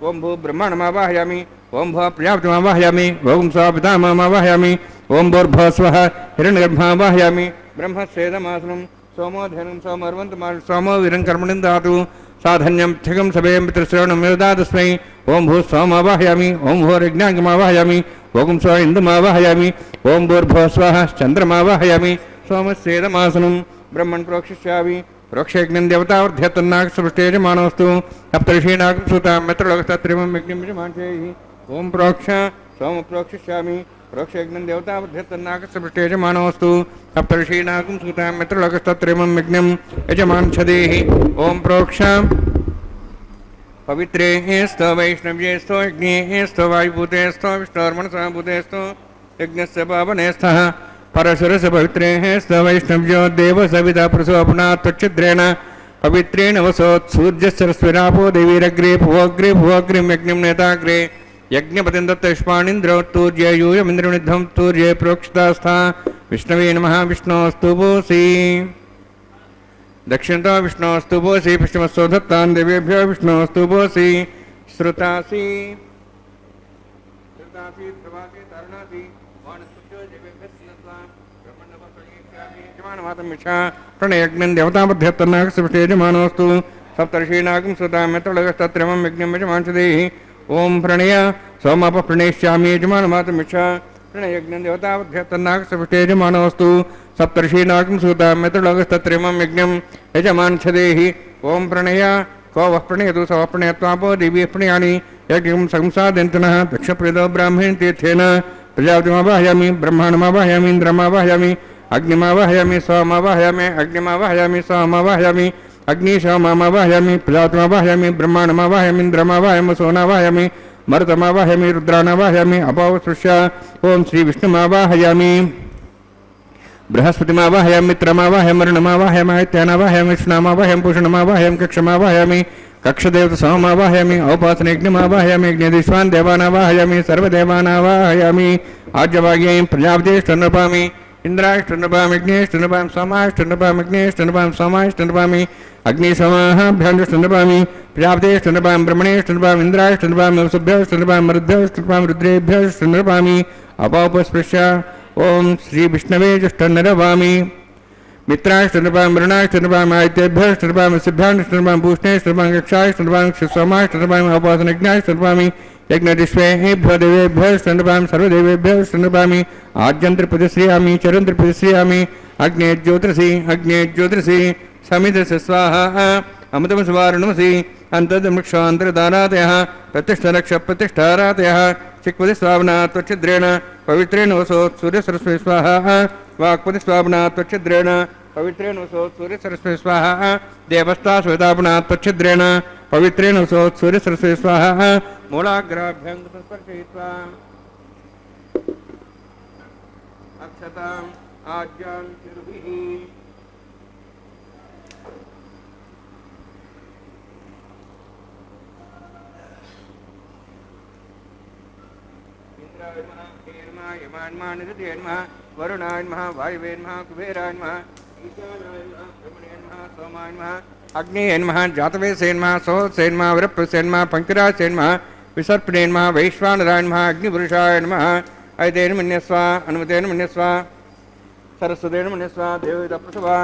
ओं भू ब्रह्माणमावाहयामि ओं भो प्रजापतिमावाहयामि ओं स्वापिताममावाहयामि ओं भूर्भुवः स्वः हिरण्यगर्भावाहयामि ब्रह्मस्येदमासनं सोमोधनं सोमर्वन्तमा सोमो वीरं कर्मणि दातु साधन्यं थिगं सभे मित्रश्रवणं योदातस्मै ओं भू सोमावाहयामि ओं भूर्यज्ञाङ्गमावाहयामि ओं स्व इन्दुमावाहयामि ओं भूर्भुवः स्वः चन्द्रमावाहयामि सोमस्येदमासनं ब्रह्मन् प्रोक्षिष्यामि प्रोक्षयज्ञं देवतावर्ध्यतन्नागसृष्टेजमानोऽस्तु सप्तर्षीणागं सुतां मित्रलोकस्तत्रिमं यज्ञं यजमानशैः ओं प्रोक्ष सोम प्रोक्षिष्यामि प्रोक्षयज्ञं देवतावर्ध्यतन्नागसृष्टेजमानोऽस्तु सप्तर्षीणागं सुतां मित्रलोकस्तत्रिमं यज्ञं यजमानशदेः ओं प्रोक्ष पवित्रे स्तो वैष्णव्ये स्तो यज्ञे स्तो वायुभूते स्तो विष्णोर्मनसा भूते स्तो यज्ञस्य पावने स्तः परशुरस्य पवित्रे स्तो वैष्णव्यो देव सविता प्रसोपना त्वच्छिद्रेण पवित्रेण वसोत्सूर्यस्रस्विरापो देवीरग्रे भुवग्रे भुवग्रिं यज्ञं नेताग्रे यज्ञपतिं दत्तष्पाणीन्द्रो तूर्ये यूयमिन्द्रनिद्धं तूर्ये प्रोक्षितास्था विष्णवे नमः विष्णोस्तु भूसि दक्षिणतो विष्णोस्तु भूसि पश्चिमस्तु दत्तान् देवेभ्यो विष्णोस्तु भूसि श्रुतासि प्रभासि तरुणासि प्रणयज्ञं देवतामध्यत्तन्नागसृष्टेजमानोऽस्तु सप्तर्षीणागं सुतां मित्रलोकस्तत्रिमं यज्ञं यजमानशदेः ओं प्रणय सोमापप्रणेष्यामि यजमानमातमिच्छा प्रणयज्ञं देवतामध्यत्तन्नागसृष्टेजमानोऽस्तु सप्तर्षीणागं सुतां मित्रलोकस्तत्रिमं यज्ञं यजमानशदेः ओं प्रणय को वः प्रणयतु स वः प्रणयत्वापो देवी प्रणयानि यज्ञं संसादयन्तनः दक्षप्रेदो ब्राह्मणेन तीर्थेन प्रजापतिमावाहयामि ब्रह्माण्डमावाहयामि इन्द्रमावाहयामि अग्निमावाहयामि सोमावाहयामि अग्निमावाहयामि सोमावाहयामि अग्निशोमावाहयामि प्रजापतिमावाहयामि ब्रह्माण्डमावाहयामि इन्द्रमावाहयामि सोनावाहयामि मरुतमावाहयामि रुद्रानावाहयामि अपावसृष्य ओं श्री विष्णुमावाहयामि बृहस्पतिमावाहयामि मित्रमावाहयामि वरुणमावाहयामि आदित्यानावाहयामि विष्णुमावाहयामि पूषणमावाहयामि कक्षमावाहयामि कक्षदेवता सोमावाहयामि औपासनयज्ञमावाहयामि यज्ञदेश्वान् देवानावाहयामि सर्वदेवानावाहयामि आज्यभाग्यं प्रजापतिष्ठन्नपामि इंद्राष्टनपामि अग्निष्टनपामि सोमाष्टनपामि अग्निष्टनपामि सोमाष्टनपामि अग्निसोमाभ्याण्डष्टनपामि प्रजापतिष्ठनपामि ब्रह्मणेष्टनपामि इंद्राष्टनपामि वसुभ्यष्टनपामि मरुद्भ्यष्टनपामि रुद्रेभ्यष्टनपामि अपापस्पृश्य ओं श्री विष्णवे जुष्टन्नरवामि मित्राष्टनपामि वरुणाष्टनपामि आदित्येभ्यष्टनपामि सिद्धाष्टनपामि भूषणेष्टनपामि कक्षाष्टनपामि सोमाष्टनपामि अपासनयज्ञाष्टनपामि यज्ञदिष्वेभ्यो देवेभ्यष्टनपामि सर्वदेवेभ्यष्टनपामि आद्यन्त्रप्रतिश्रियामि चरन्त्रप्रतिश्रियामि अग्ने ज्योतिषि समिधस्य स्वाहा अमृतमसुवारुणमसि अन्तर्दमक्षान्तरदारातयः प्रतिष्ठरक्षप्रतिष्ठारातयः चिक्पतिस्वावना त्वच्छिद्रेण पवित्रेण वसोत् सूर्यसरस्वती स्वाहा वाक्पतिस्वावना त्वच्छिद्रेण पवित्रेण वसोत् सूर्यसरस्वती स्वाहा देवस्ता श्वेतापना त्वच्छिद्रेण पवित्रेण वसोत् सूर्यसरस्वती स्वाहा मूलाग्राभ्यं स्पर्शयित्वा శతం ఆజ్ఞాం చిరుభిః वरुणाय नमः वायवे नमः कुबेराय नमः ईशानाय नमः ब्रह्मणे नमः सोमाय नमः अग्नेय नमः जातवेदसे नमः सोहसे नमः वरप्रसे नमः पंकरासे नमः विसर्पणे नमः वैश्वानराय नमः अग्निपुरुषाय नमः ऐतेन मन्यस्वा अनुमतेन मन्यस्वा सरस्वतेन मन्यस्वा देवदप्रसवा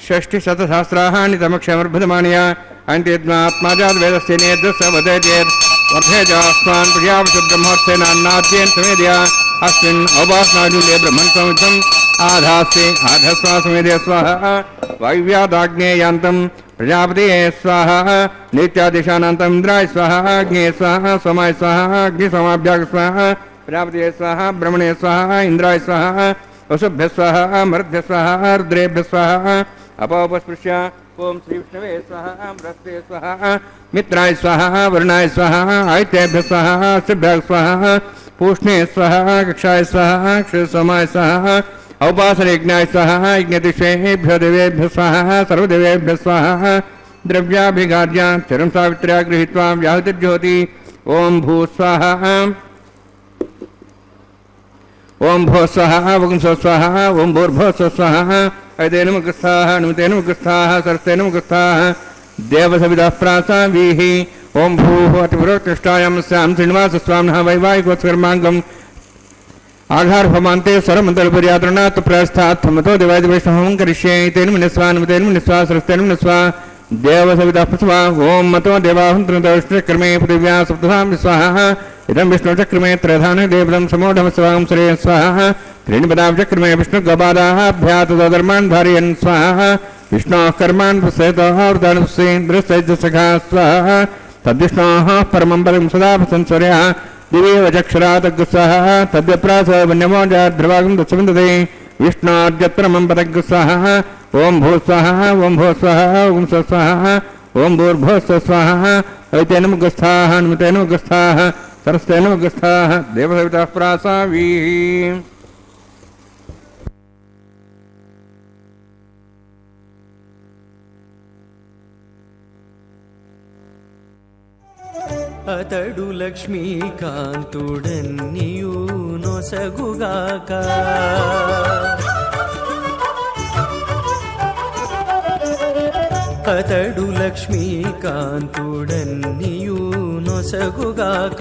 षष्टिशतसहस्राणि तमक्षमर्भुतमानया अन्त्येत्मात्माजातवेदस्य नेद्रस्य वदेत् वर्धेजास्मान् प्रजापतिब्रह्मोत्सेन अन्नाद्येन समेदया अस्मिन् अवभासनाजुले ब्रह्मन् संविद्धम् आधास्ते आधस्वा समेदय स्वाहा वायुव्यादाग्नेयान्तं प्रजापतये स्वाहा नित्यादिशानान्तम् इन्द्राय स्वाहा अग्ने स्वाहा सोमाय स्वाहा अग्निसोमाभ्याग स्वाहा प्रजापतये स्वाहा ब्रह्मणे स्वाहा इन्द्राय स्वाहा वसुभ्यः स्वाहा मरुद्भ्यः स्वाहा रुद्रेभ्यः स्वाहा अपोपस्पृश्य ओम श्री विष्णवे स्वाहा बृहस्पते स्वाहा मित्राय स्वाहा वरुणाय स्वाहा आदित्येभ्यः स्वाहा सिभ्यः स्वाहा पूष्णे स्वाहा कक्षाय स्वाहा क्षुसमाय स्वाहा औपासनयज्ञाय स्वाहा यज्ञतिष्वेभ्यो देवेभ्यः स्वाहा सर्वदेवेभ्यः स्वाहा द्रव्याभिगार्या चरं सावित्र्या गृहीत्वा व्याहतिर्ज्योति ओम भू स्वाहा ओम भो स्वाहा वगुंसो स्वाहा ओम भूर्भो स्वाहा ऐतेन मुखस्थाः अनुमतेन मुखस्थाः सरस्तेन मुखस्थाः देवसविदः प्रासावीः ओम भूः अतिपुरोत्कृष्टायां स्यां श्रीनिवासस्वामिनः वैवाहिकोत्सर्माङ्गम् आघार्भमान्ते स्वरमन्तरपर्यातृणात् प्रस्थात् थमतो देवादिवैष्णवं करिष्ये तेन मन्यस्वा अनुमतेन मन्यस्वा सरस्तेन मन्यस्वा देवसविदः प्रसवा ओम मतो देवाहन्तृतविष्णुचक्रमे पृथिव्या सप्तधां स्वाहा इदं विष्णुचक्रमे त्रयधाने देवदं समोढमस्वां श्रेय स्वाहा त्रीणिपदाब्जक्रमे विष्णुगोपादाभ्यातधर्मान् धारयन् स्वाहा विष्णोः कर्मान् प्रसेतोर्दानुसेन्द्रसैजसखा स्वाहा तद्विष्णोः परमं पदं सदा संस्वर्यः दिवेव चक्षुरातग्स्वाहा तद्यप्रास वन्यमोजाद्रवागं दत्सविन्दते विष्णोर्यत्रमं पदग्स्वाहा ओम भू स्वाहा ओम भो स्वाहा ओम स्वाहा ओम भूर्भो स्वाहा ऐतेन मुखस्थाः अनुमतेन मुखस्थाः सरस्तेन मुखस्थाः देवसवितः प्रासावीः అతడు లక్ష్మీకాంతుడన్నియు నొసగుగాక అతడు లక్ష్మీకాంతుడన్నియు నొసగుగాక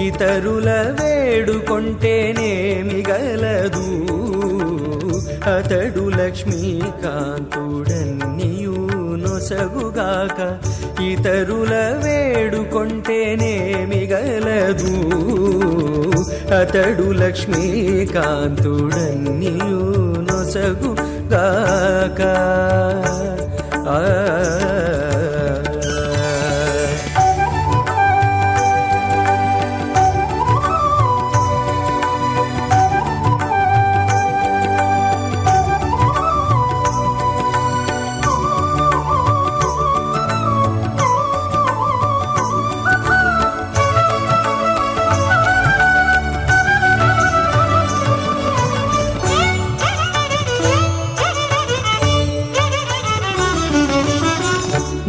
ఇతరుల వేడుకొంటేనేమి గలదు అతడు లక్ష్మీకాంతుడన్నియు నొసగుగాక ఇతరుల వేడుకొంటేనేమి గలదు అతడు లక్ష్మీకాంతుడన్నియు నొసగుగాక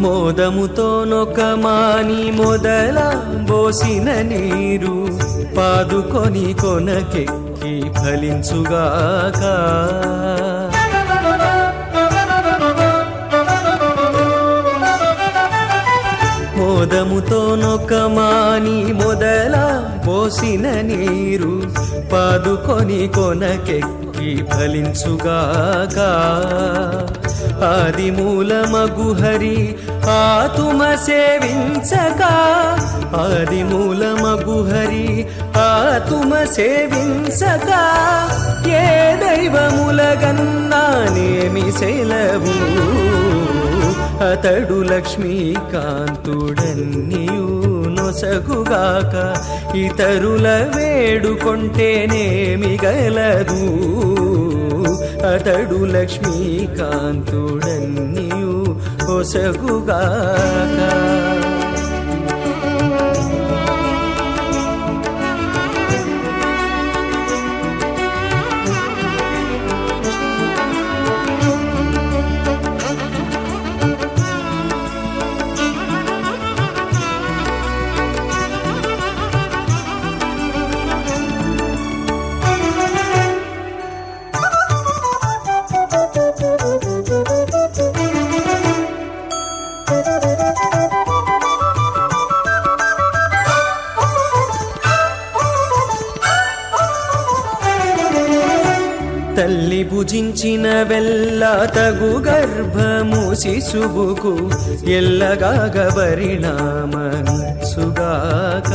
మోదముతో నొకమాని మొదల బోసిన నీరు పాదుకొని కొనకెక్కి ఫలించుగాక మోదముతో నొకమాని మొదల బోసిన నీరు పాదుకొని కొనకెక్కి ఫలించుగాక ఆదిమూలమగు హరి ఆతుమ సేవించక ఆదిమూలమగు హరి ఆతుమ సేవించక ఏ దైవములగన్నానేమి సెలవు అతడు లక్ష్మీకాంతుడన్నియు నొసగుగాక ఇతరుల వేడుకొంటేనేమి గలదు అతడు లక్ష్మీకాంతుడన్నియు నొసగుగాక ಭುಜಿಂಚಿನವೆಲ್ಲ ತಗು ಗರ್ಭಮು ಶಿಶುಬುಕು ಎಲ್ಲಗಾಗ ಪರಿಣಾಮ ಸುಗಾಕ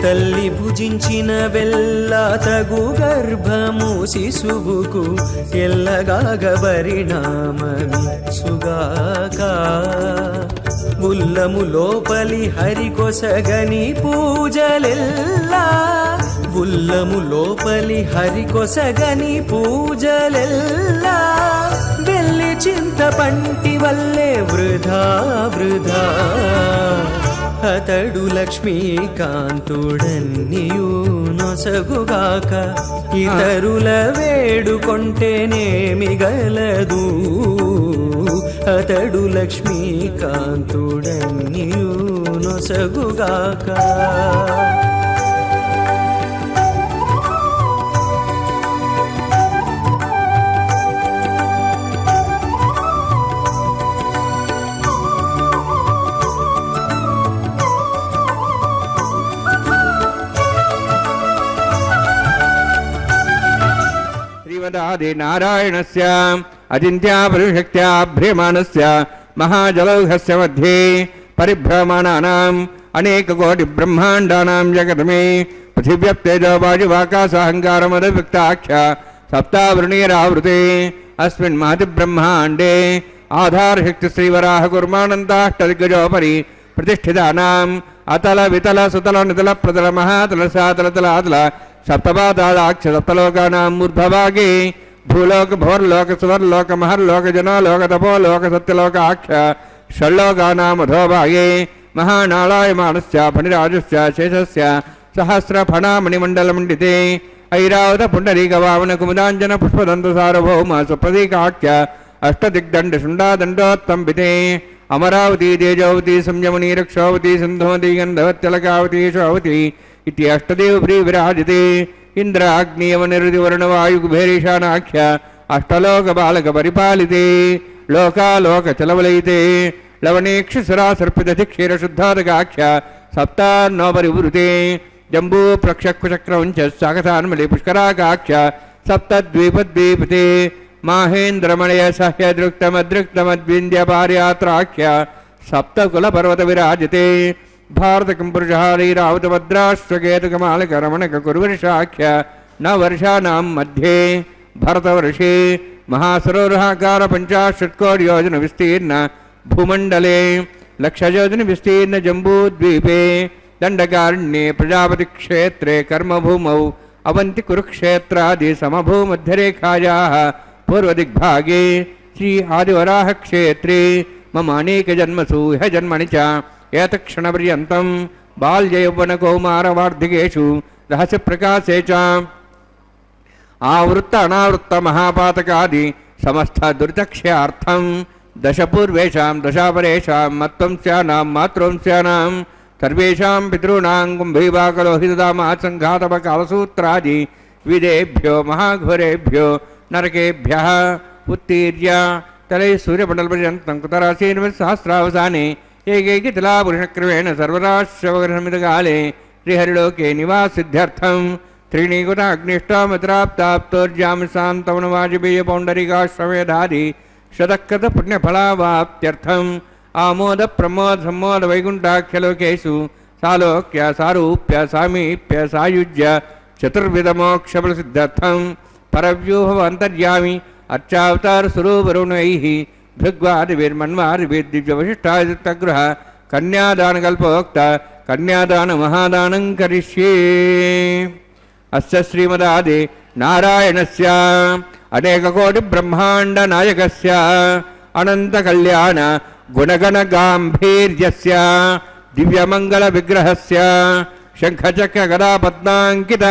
తల్లి భుజించినవెల్ల తగు గర్భము శిశువుకు ఎల్లగాగ పరిణామమిచ్చుగాక ఉల్లము లోపలి హరికొసగని పూజలెల్లా ఉల్లము లోపలి హరికొసగని పూజలెల్లా వెళ్ళి చింతపంటి వల్లే వృధా వృధా అతడు లక్ష్మీకాంతుడన్నియు నొసగుగాక ఇతరుల వేడుకొంటేనేమి గలదు అతడు లక్ష్మీకాంతుడన్నియు నొసగుగాక శ్రీమదాది నారాయణస్య అచింత్యా పరిశక్త్యా భ్రియమాణస్య మహాజలౌఘస్య మధ్యే పరిభ్రమణానాం అనేక కోటి బ్రహ్మాండానాం జగతమే పృథివ్యప్తేజో వాయువాకాశాహంకారమదవ్యక్తాఖ్య సప్తావృణీరావృతే అస్మిన్ మహతి బ్రహ్మాండే ఆధారశక్తి శ్రీవరాహ కుర్మానంతాష్టదిగ్గజోపరి ప్రతిష్ఠితానాం అతల వితల సుతల నితల ప్రతల మహాతల సాతల తలాతల సప్తపాదాక్ష సప్తలోకానాం ఊర్ధ్వభాగే భూలోక భోర్లోక సువర్లోక మహర్లోక జనలోక తపోలోక సత్యలోకాఖ్య షణ్లోకానాం అధోభాగే మహానాళాయమానస్య ఫణిరాజస్య శేషస్య సహస్రఫణామణిమండలమండితే ఐరావత పుండరీకవామన కుముదాంజన పుష్పదంత సార్వభౌమ సుప్రదీకాఖ్య అష్టదిగ్దండ శుండాదండోత్తంబితే అమరావతి తేజోవతి సంయమనీ రక్షావతి సింధుమతి గంధవత్యలకావతి శోవతి इति अष्टदेव प्रिय विराजते इंद्र अग्नियव निरुति वर्ण वायु कुबेरीशानाख्य अष्टलोक बालक परिपालिते लोकालोक चलवलयिते लवणेक्षुसरा सर्पित क्षीर शुद्धादकाख्य सप्तान्नो परिवृते जम्बू प्रक्षकुचक्रवंच सागतान्मले पुष्कराकाख्य सप्तद्वीपद्वीपते माहेन्द्रमणय सह्यदृक्तमदृक्तमद्विन्द्यपार्यात्राख्य सप्तकुलपर्वत विराजते भारतकं पुरुषहारीरावतभद्राश्वकेतकमालकरमणककुर्वर्षाख्य न वर्षाणां मध्ये भरतवर्षे महासरोवराकार 50 योजन विस्तीर्ण भूमण्डले लक्षयोजन विस्तीर्ण जम्बूद्वीपे दण्डकारण्ये प्रजापतिक्षेत्रे कर्मभूमौ अवन्ति कुरुक्षेत्रादि समभूमध्यरेखायाः पूर्वदिग्भागे श्री आदिवराह क्षेत्रे मम अनेकजन्मसु ह्य जन्मनि च एतक्षणपर्यन्तं बाल्ययौवनकौमारवार्धिकेषु रहस्यप्रकाशे च आवृत्त अनावृत्त महापातकादि समस्त दुर्दक्ष्यार्थं दशपूर्वेषां दशापरेषां मत्वंस्यानां मातृवंस्यानां सर्वेषां पितॄणां कुम्भीवाकलोहितदामासङ्घातपकालसूत्रादि विदेभ्यो महाघोरेभ्यो नरकेभ्यः उत्तीर्य तले सूर्यमण्डलपर्यन्तं कुतराशीर्वसहस्रावसाने एकैकतिलापुरुषक्रमेण सर्वराश्रवग्रहमितकाले श्रीहरिलोके निवासिद्ध्यर्थं त्रीणीकृताग्निष्टामत्राप्ताप्तोर्जां शान्तवनवाजपेयपौण्डरीकाश्वमेधादि शतकृतपुण्यफलावाप्त्यर्थम् आमोद प्रमोद सम्मोद वैकुण्ठाख्यलोकेषु सालोक्य सारूप्य सामीप्य सायुज्य चतुर्विधमोक्षफलसिद्ध्यर्थं परव्यूहवन्तर्यामि अर्चावतारस्वरूपरुणैः भृग्वादिभिर्मन्वादिभिर्दिव्यवशिष्टादित्यगृह कन्यादानकल्पोक्त कन्यादानमहादानं करिष्ये अस्य श्रीमदादि नारायणस्य अनेककोटिब्रह्माण्डनायकस्य अनन्तकल्याण गुणगणगाम्भीर्यस्य दिव्यमङ्गलविग्रहस्य शङ्खचक्रगदापद्माङ्कित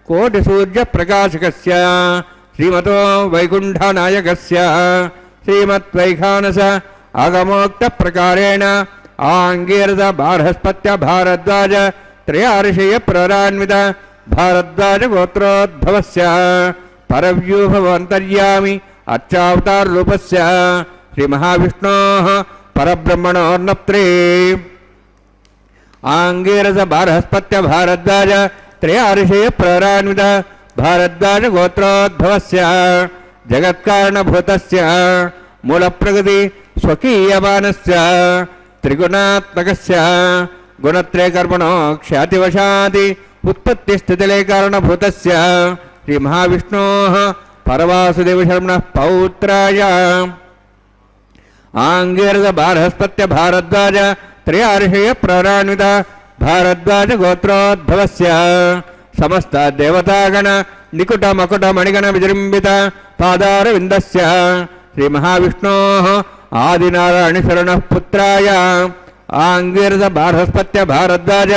कोटिसूर्यप्रकाशकस्य श्रीमतो वैकुण्ठनायकस्य श्रीमद्वैखानस आगमोक्तप्रकारेण आङ्गीरस बार्हस्पत्य भारद्वाज त्रयार्षेय प्ररान्वित भारद्वाज गोत्रोद्भवस्य परव्यूहवन्तर्यामि अर्चावताररूपस्य श्रीमहाविष्णोः परब्रह्मणोर्नप्त्रे आंगीरस बारहस्पत्य भारद्वाज त्रयार्षेय प्ररान्वित भारद्वाज गोत्रोद्भवस्य जगत्कारणभूतस्य मूलप्रकृति स्वकीयमानस्य त्रिगुणात्मकस्य गुणत्रयकर्मणो ख्यातिवशादि उत्पत्तिस्थितिलय कारणभूतस्य श्री महाविष्णोः परवासुदेवशर्मणः पौत्राय आंगीरस बारहस्पत्य भारद्वाज त्रयार्षेय प्ररान्वित भारद्वाज गोत्रोद्भवस्य समस्त देवतागण निकुट मकुट मणिगण विजृंभित पादारविन्दस्य श्री महाविष्णोः आदिनारायणशरणः पुत्राय आंगीरस बारहस्पत्य भारद्वाज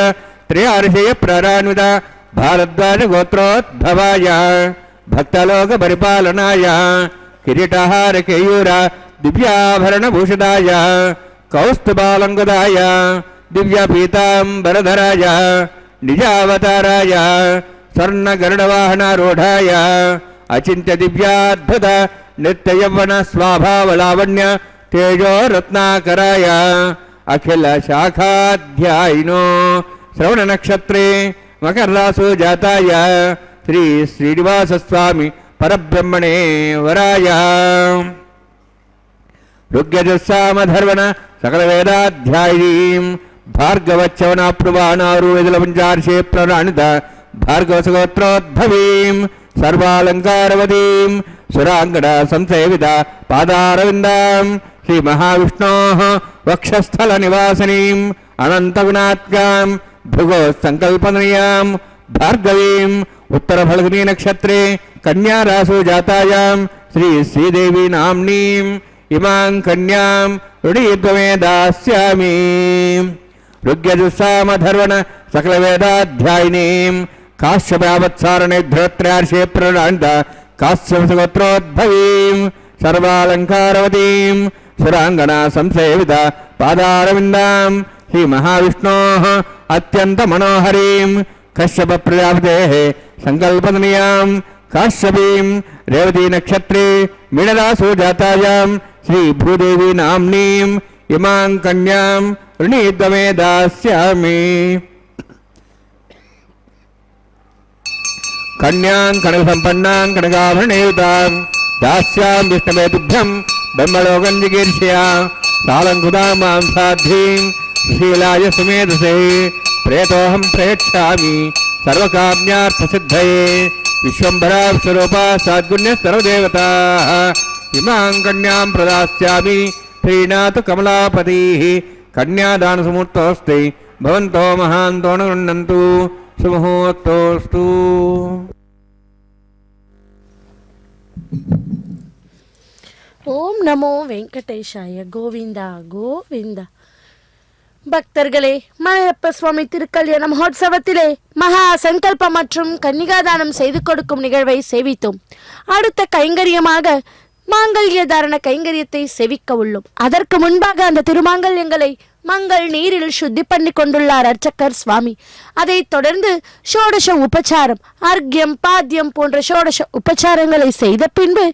त्रयार्षेय प्ररान्वित भारद्वाज गोत्रोद्भवाय भक्तलोक परिपालनाय किरीटहार केयूर दिव्याभरणभूषिताय कौस्तुभालंकृताय दिव्यपीतांबरधराय निजावताराय स्वर्णगरुडवाहनारूढाय अचिन्त्य दिव्याद्भुत नित्ययौवन स्वाभावलावण्य तेजो रत्नाकराय अखिल शाखाध्यायिनो श्रवण नक्षत्रे मकररासु जाताय श्री श्रीनिवास स्वामी परब्रह्मणे वराय ऋग्यजुस्सामधर्वण सकल वेदाध्यायीं भार्गवच्चवनाप्नुवानारुवेदलपञ्चार्षे प्रराणित भार्गवसगोत्रोद्भवीं सर्वालङ्कारवतीं सुराङ्गना संसेवित पादारविन्दां श्रीमहाविष्णोः वक्षस्थलनिवासिनीम् अनन्तगुणात्कां भृगो सङ्कल्पनीयां भार्गवीं उत्तरफल्गुनी नक्षत्रे कन्यारासु जातायां श्री श्रीदेवी नाम्नीम् इमां कन्यां ऋणीत्वमे दास्यामि ऋग्यजुस्सामधर्वण सकलवेदाध्यायिनीं काश्यपावत्सारणे धृत्रयार्षे प्रराणित काश्यपसगोत्रोद्भवीं सर्वालङ्कारवतीं सुराङ्गना संसेवित पादारविन्दां श्रीमहाविष्णोः अत्यन्तमनोहरीं कश्यपप्रजापतेः सङ्कल्पनीयां काश्यपीं रेवती नक्षत्रे मीनरासु जातायां श्री भूदेवी नाम्नीम् इमां कन्यां ऋणीत्वमे दास्यामि कन्यां कनकसम्पन्नां कनकाभरणयुतां दास्यां विष्णवे तुभ्यं ब्रह्मलोकं जिगीर्षया सालङ्कृतां मां साध्वीं शीलाय सुमेधसे प्रेतोऽहं प्रेक्षामि सर्वकाम्यार्थसिद्धये विश्वम्भरा स्वरूपा साद्गुण्य सर्वदेवताः इमां कन्यां प्रदास्यामि प्रीणातु कमलापतिः कन्यादानसमुहूर्तोऽस्ति भवन्तो महान्तो न गृह्णन्तु सुमुहूर्तोऽस्तु ஓம் நமோ வெங்கடேஷாய கோவிந்தா கோவிந்தா. பக்தர்களே, மலையப்ப சுவாமி திருக்கல்யாண மகோத்சவத்திலே மகா சங்கல்பம் மற்றும் கன்னிகாதானம் செய்து கொடுக்கும் நிகழ்வை சேவித்தோம். அடுத்த கைங்கரியமாக மாங்கல்ய தாரண கைங்கரியத்தை செவிக்க உள்ளோம். அதற்கு முன்பாக அந்த திருமாங்கல்யங்களை மங்கள் நீரில் சுத்தி பண்ணி கொண்டுள்ளார் அர்ச்சகர் சுவாமி. அதைத் தொடர்ந்து ஷோடச உபச்சாரம், அர்க்யம், பாத்தியம் போன்ற ஷோடச உபச்சாரங்களை செய்த பின்பு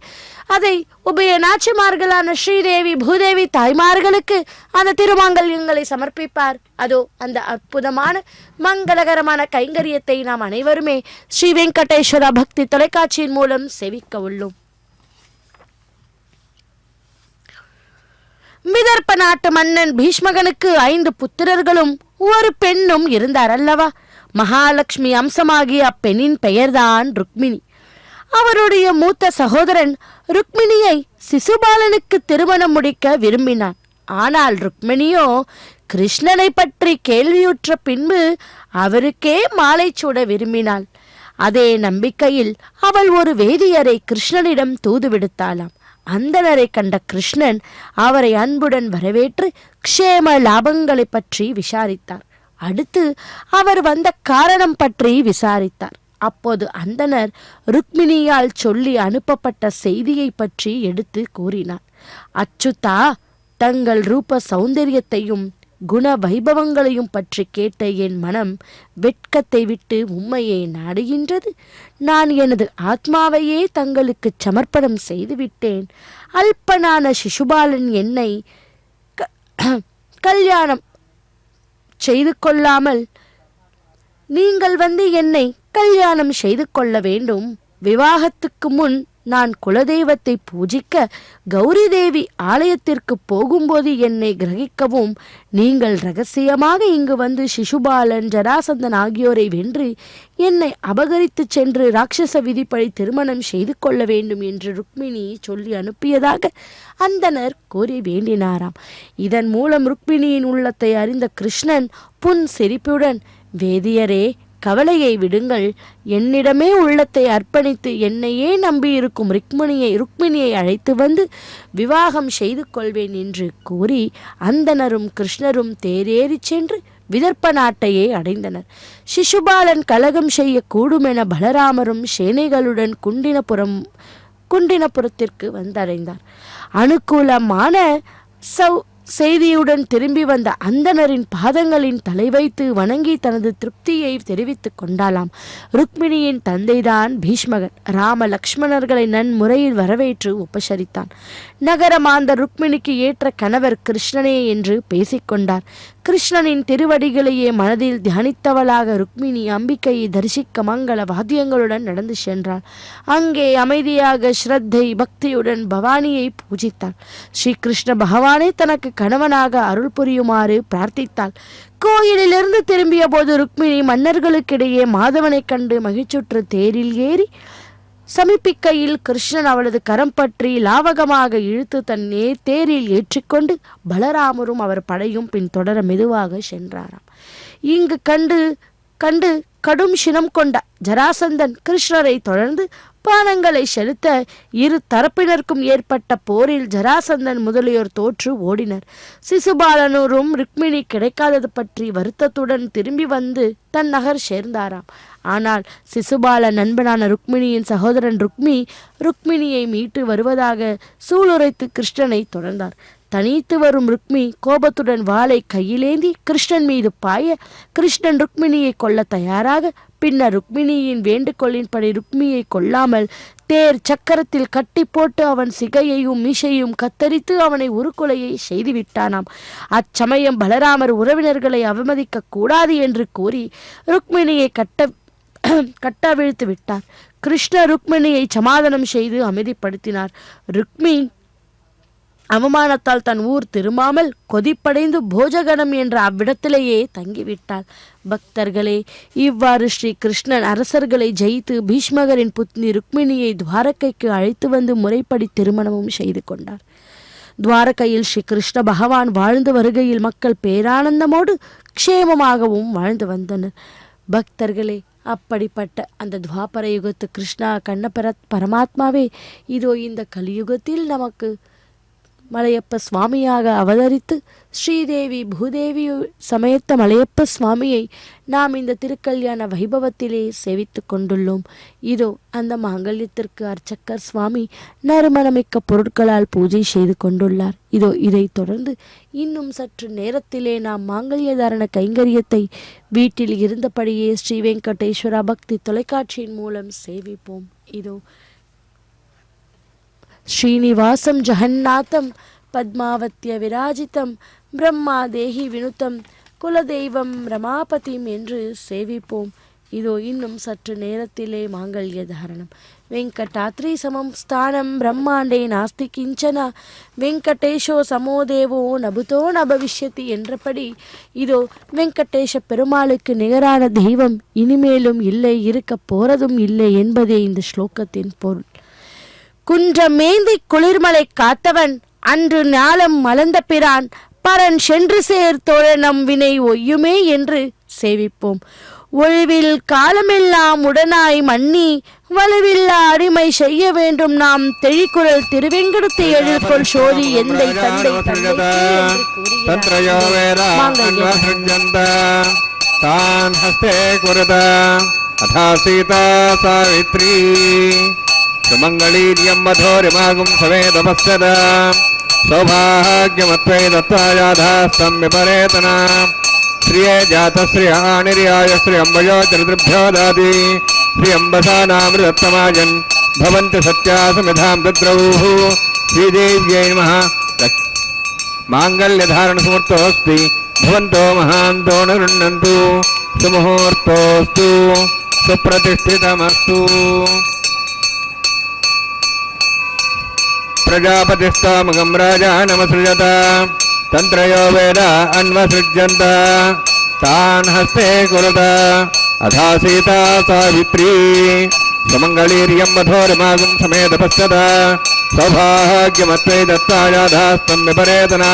அதை உபய நாச்சிமார்களான ஸ்ரீதேவி பூதேவி தாய்மார்களுக்கு அந்த திருமாங்கல்யங்களை சமர்ப்பிப்பார். அதோ அந்த அற்புதமான மங்களகரமான கைங்கரியத்தை நாம் அனைவருமே ஸ்ரீ வெங்கடேஸ்வர பக்தி தொலைக்காட்சியின் மூலம் செவிக்க உள்ளோம். விதர்ப்ப நாட்டு மன்னன் பீஷ்மகனுக்கு 5 புத்திரர்களும் ஒரு பெண்ணும் இருந்தார் அல்லவா? மகாலட்சுமி அம்சமாகிய அப்பெண்ணின் பெயர்தான் ருக்மிணி. அவருடைய மூத்த சகோதரன் ருக்மிணியை சிசுபாலனுக்கு திருமணம் முடிக்க விரும்பினான். ஆனால் ருக்மிணியோ கிருஷ்ணனை பற்றி கேள்வியுற்ற பின்பு அவருக்கே மாலை சூட விரும்பினாள். அதே நம்பிக்கையில் அவள் ஒரு வேதியரை கிருஷ்ணனிடம் தூது விடுத்தாளாம். அந்தனரை கண்ட கிருஷ்ணன் அவரை அன்புடன் வரவேற்று க்ஷேம லாபங்களை பற்றி விசாரித்தார். அடுத்து அவர் வந்த காரணம் பற்றி விசாரித்தார். அப்போது அந்தனர் ருக்மிணியால் சொல்லி அனுப்பப்பட்ட செய்தியை பற்றி எடுத்து கூறினார். அச்சுதா, தங்கள் ரூப சௌந்தரியத்தையும் குண வைபவங்களையும் பற்றி கேட்ட என் மனம் வெட்கத்தை விட்டு உம்மையை நாடுகின்றது. நான் எனது ஆத்மாவையே தங்களுக்கு சமர்ப்பணம் செய்துவிட்டேன். அல்பனான சிசுபாலன் என்னை கல்யாணம் செய்து கொள்ளாமல் நீங்கள் வந்து என்னை கல்யாணம் செய்து கொள்ள வேண்டும். விவாகத்துக்கு முன் நான் குலதெய்வத்தை பூஜிக்க கௌரி தேவி ஆலயத்திற்கு போகும்போது என்னை கிரகிக்கவும், நீங்கள் ரகசியமாக இங்கு வந்து சிசுபாலன் ஜராசந்தன் ஆகியோரை வென்று என்னை அபகரித்து சென்று ராட்சச விதிப்படி திருமணம் செய்து கொள்ள வேண்டும் என்று ருக்மிணி சொல்லி அனுப்பியதாக அந்தனர் கோரி வேண்டினாராம். இதன் மூலம் ருக்மிணியின் உள்ளத்தை அறிந்த கிருஷ்ணன் புன் சிரிப்புடன், வேதியரே, கவலையை விடுங்கள், என்னிடமே உள்ளத்தை அர்ப்பணித்து என்னையே நம்பியிருக்கும் ருக்மிணியை அழைத்து வந்து விவாகம் செய்து கொள்வேன் என்று கூறி அந்தனரும் கிருஷ்ணரும் தேரேறி சென்று விதர்ப்ப நாட்டையே அடைந்தனர். சிசுபாலன் கலகம் செய்ய கூடுமென பலராமரும் சேனைகளுடன் குண்டினபுரத்திற்கு வந்தடைந்தார். அனுகூலமான செய்தியுடன் திரும்பி வந்த அந்தனரின் பாதங்களின் தலை வைத்து வணங்கி தனது திருப்தியை தெரிவித்துக் கொண்டாளாம். ருக்மிணியின் தந்தைதான் பீஷ்மகன். ராம லக்ஷ்மணர்களை நன்முறையில் வரவேற்று உபசரித்தான். நகரமாந்த ருக்மிணிக்கு ஏற்ற கணவர் கிருஷ்ணனே என்று பேசிக்கொண்டார். கிருஷ்ணனின் திருவடிகளையே மனதில் தியானித்தவளாக ருக்மிணி அம்பிகையை தரிசிக்க மங்கள வாத்தியங்களுடன் நடந்து சென்றாள். அங்கே அமைதியாக ஸ்ரத்தை பக்தியுடன் பவானியை பூஜித்தாள். ஸ்ரீகிருஷ்ண பகவானே தனக்கு கணவனாக அருள் புரியுமாறு பிரார்த்தித்தாள். கோயிலிலிருந்து திரும்பிய போது ருக்மிணி மன்னர்களுக்கிடையே மாதவனை கண்டு மகிழ்ச்சுற்று தேரில் ஏறி சமீபிக்கையில் கிருஷ்ணன் அவளது கரம் பற்றி லாவகமாக இழுத்து தன் தேரில் ஏற்றிக்கொண்டு பலராமரும் அவர் படையும் பின் தொடர மெதுவாக சென்றாராம். இங்கு கண்டு கடும் சினம் கொண்ட ஜராசந்தன் கிருஷ்ணரை தொடர்ந்து பானங்களை செலுத்த இரு தரப்பினருக்கும் ஏற்பட்ட போரில் ஜராசந்தன் முதலியோர் தோற்று ஓடினர். சிசுபாலனூரும் ருக்மிணி கிடைக்காதது பற்றி வருத்தத்துடன் திரும்பி வந்து தன் நகர் சேர்ந்தாராம். ஆனால் சிசுபால நண்பனான ருக்மிணியின் சகோதரன் ருக்மிணியை மீட்டு வருவதாக சூளுரைத்து கிருஷ்ணனை தொடர்ந்தார். தனித்து வரும் ருக்மி கோபத்துடன் வாளை கையிலேந்தி கிருஷ்ணன் மீது பாய, கிருஷ்ணன் ருக்மிணியை கொல்ல தயாராக, பின்னர் ருக்மிணியின் வேண்டுகோளின்படி ருக்மியை கொல்லாமல் தேர் சக்கரத்தில் கட்டி போட்டு அவன் சிகையையும் மீசையும் கத்தரித்து அவனை உருக்குலையை செய்துவிட்டானாம். அச்சமயம் பலராமர் உறவினர்களை அவமதிக்க கூடாது என்று கூறி ருக்மிணியை கட்டவிழ்த்து விட்டார். கிருஷ்ண ருக்மிணியை சமாதானம் செய்து அமைதிப்படுத்தினார். ருக்மி அவமானத்தால் தன் ஊர் திரும்பாமல் கொதிப்படைந்து போஜகனம் என்ற அவ்விடத்திலேயே தங்கிவிட்டாள். பக்தர்களே, இவ்வாறு ஸ்ரீ கிருஷ்ணன் அரசர்களை ஜெயித்து பீஷ்மகரின் புத்னி ருக்மிணியை துவாரகைக்கு அழைத்து வந்து முறைப்படி திருமணமும் செய்து கொண்டார். துவாரகையில் ஸ்ரீ கிருஷ்ண பகவான் வாழ்ந்து வருகையில் மக்கள் பேரானந்தமோடு க்ஷேமமாகவும் வாழ்ந்து வந்தனர். பக்தர்களே, அப்படிப்பட்ட அந்த துவாபர யுகத்து கிருஷ்ணா பரமாத்மாவே இதோ இந்த கலியுகத்தில் நமக்கு மலையப்ப சுவாமியாக அவதரித்து ஸ்ரீதேவி பூதேவி சமேத்த மலையப்ப சுவாமியை நாம் இந்த திருக்கல்யாண வைபவத்திலே சேவித்து கொண்டுள்ளோம். இதோ அந்த மாங்கல்யத்திற்கு அர்ச்சக்கர் சுவாமி நறுமணமிக்க பொருட்களால் பூஜை செய்து கொண்டுள்ளார். இதோ இதை தொடர்ந்து இன்னும் சற்று நேரத்திலே நாம் மாங்கல்ய தாரண கைங்கரியத்தை வீட்டில் இருந்தபடியே ஸ்ரீ வெங்கடேஸ்வரா பக்தி தொலைக்காட்சியின் மூலம் சேவிப்போம். இதோ ஸ்ரீனிவாசம் ஜெகநாதம் பத்மாவத்ய விராஜிதம் பிரம்மா தேஹி வினுத்தம் குலதெய்வம் ரமாபதிம் என்று சேவிப்போம். இதோ இன்னும் சற்று நேரத்திலே மாங்கல்ய தாரணம். வெங்கடாத்ரி சமம் ஸ்தானம் பிரம்மாண்டே நாஸ்தி கிஞ்சன வெங்கடேஷோ சமோதேவோ நபுதோ நபவிஷ்யதி என்றபடி இதோ வெங்கடேஷ பெருமாளுக்கு நிகரான தெய்வம் இனிமேலும் இல்லை, இருக்க போறதும் இல்லை என்பதே இந்த ஸ்லோகத்தின் பொருள். குன்றமேந்தி குளிர்மலை காத்தவன் அன்று ஞாலம் மலர்ந்த பிரான் பரன் சென்று சேர் தோழனம் வினை ஒய்யுமே என்று சேவிப்போம். ஒழிவில் காலமெல்லாம் உடனாய் மன்னி வலுவில்லா அடிமை செய்ய வேண்டும் நாம் தெழிக்குரல் திருவெங்கடத்தை எழில்கொள் சோதி எந்தை தந்தை சுமங்களீரியம் மதோரிமாகும் சவேதபஸ்யத சௌபாகியமத்வை தத்தாயாதாஸ்தம் விபரேதன ஸ்ரீயே ஜாதஸ்ரீயானிர்யாய ஸ்ரீ அம்பயோ திருத்ருभ्यो தாதி ஸ்ரீ அம்பசானாமிருதத்தமாஜன் பவந்தி சத்யாசமிதாம் தத்ரௌः ஸ்ரீதேவ்யை நமः. மாங்கல்யதாரண சமர்த்தோஸ்தி భవంతో మహాంతో నిరుణంతు సుముహూర్తోస్తు సుప్రతిష్ఠితమస్తు. ప్రజాపతిస్తామగం రాజానమసృజత తంత్రయో వేద అన్వసృజ్యంత తాన్ హస్తే కురుత అథా సీతా సావిత్రీ సుమంగళీర్యం వధోరమాగం సమేత పశ్యత సౌభాగ్యమత్వై దత్తాయాధాస్తం విపరేతన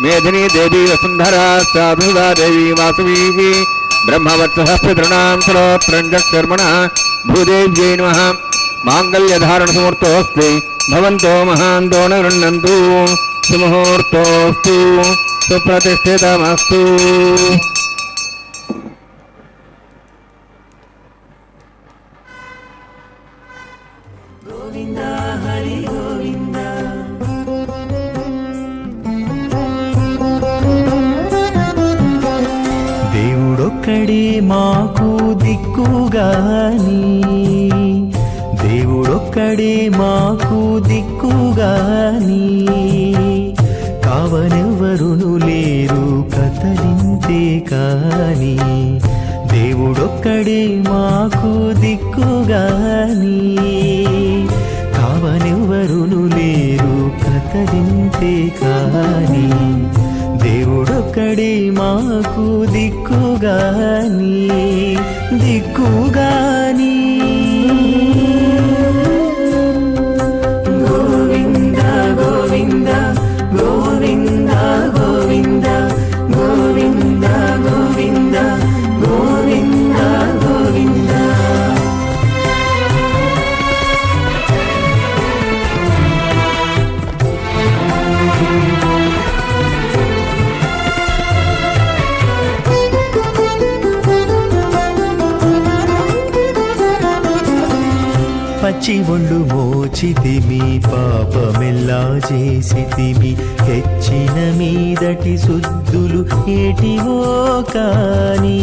మేధినీ దేవీ వసుంధరా సాధుదా దేవీ వాసవీ బ్రహ్మవత్సః పితॄణాం శ్రోత్రం చక్షుర్మణః భూదేవ్యై నమః. మాంగళ్యధారణసమూర్తోऽస్తి భవంతో మహాంతో నిరుణంతు సుముహూర్తోస్తు సుప్రతిష్ఠితమస్తు. దేవుడొక్కడే మాకు దిక్కుగాని, దేవుడొక్కడే మాకు దిక్కుగాని, కావనెవరును లేరు కతలింతే కాని. దేవుడొక్కడే మాకు దిక్కుగాని, కావనెవరును లేరు కతలింతే కాని. దేవుడొక్కడే మాకు దిక్కుగాని, దిక్కుగాని. గోవింద గోవింద గోవింద గోవింద గోవింద గోవింద గోవింద గోవింద. పచ్చి ఒళ్ళు మోచితిమి, పాపమెల్లా చేసితిమి, తెచ్చిన మీదటి శుద్ధులు ఏటివో కాని.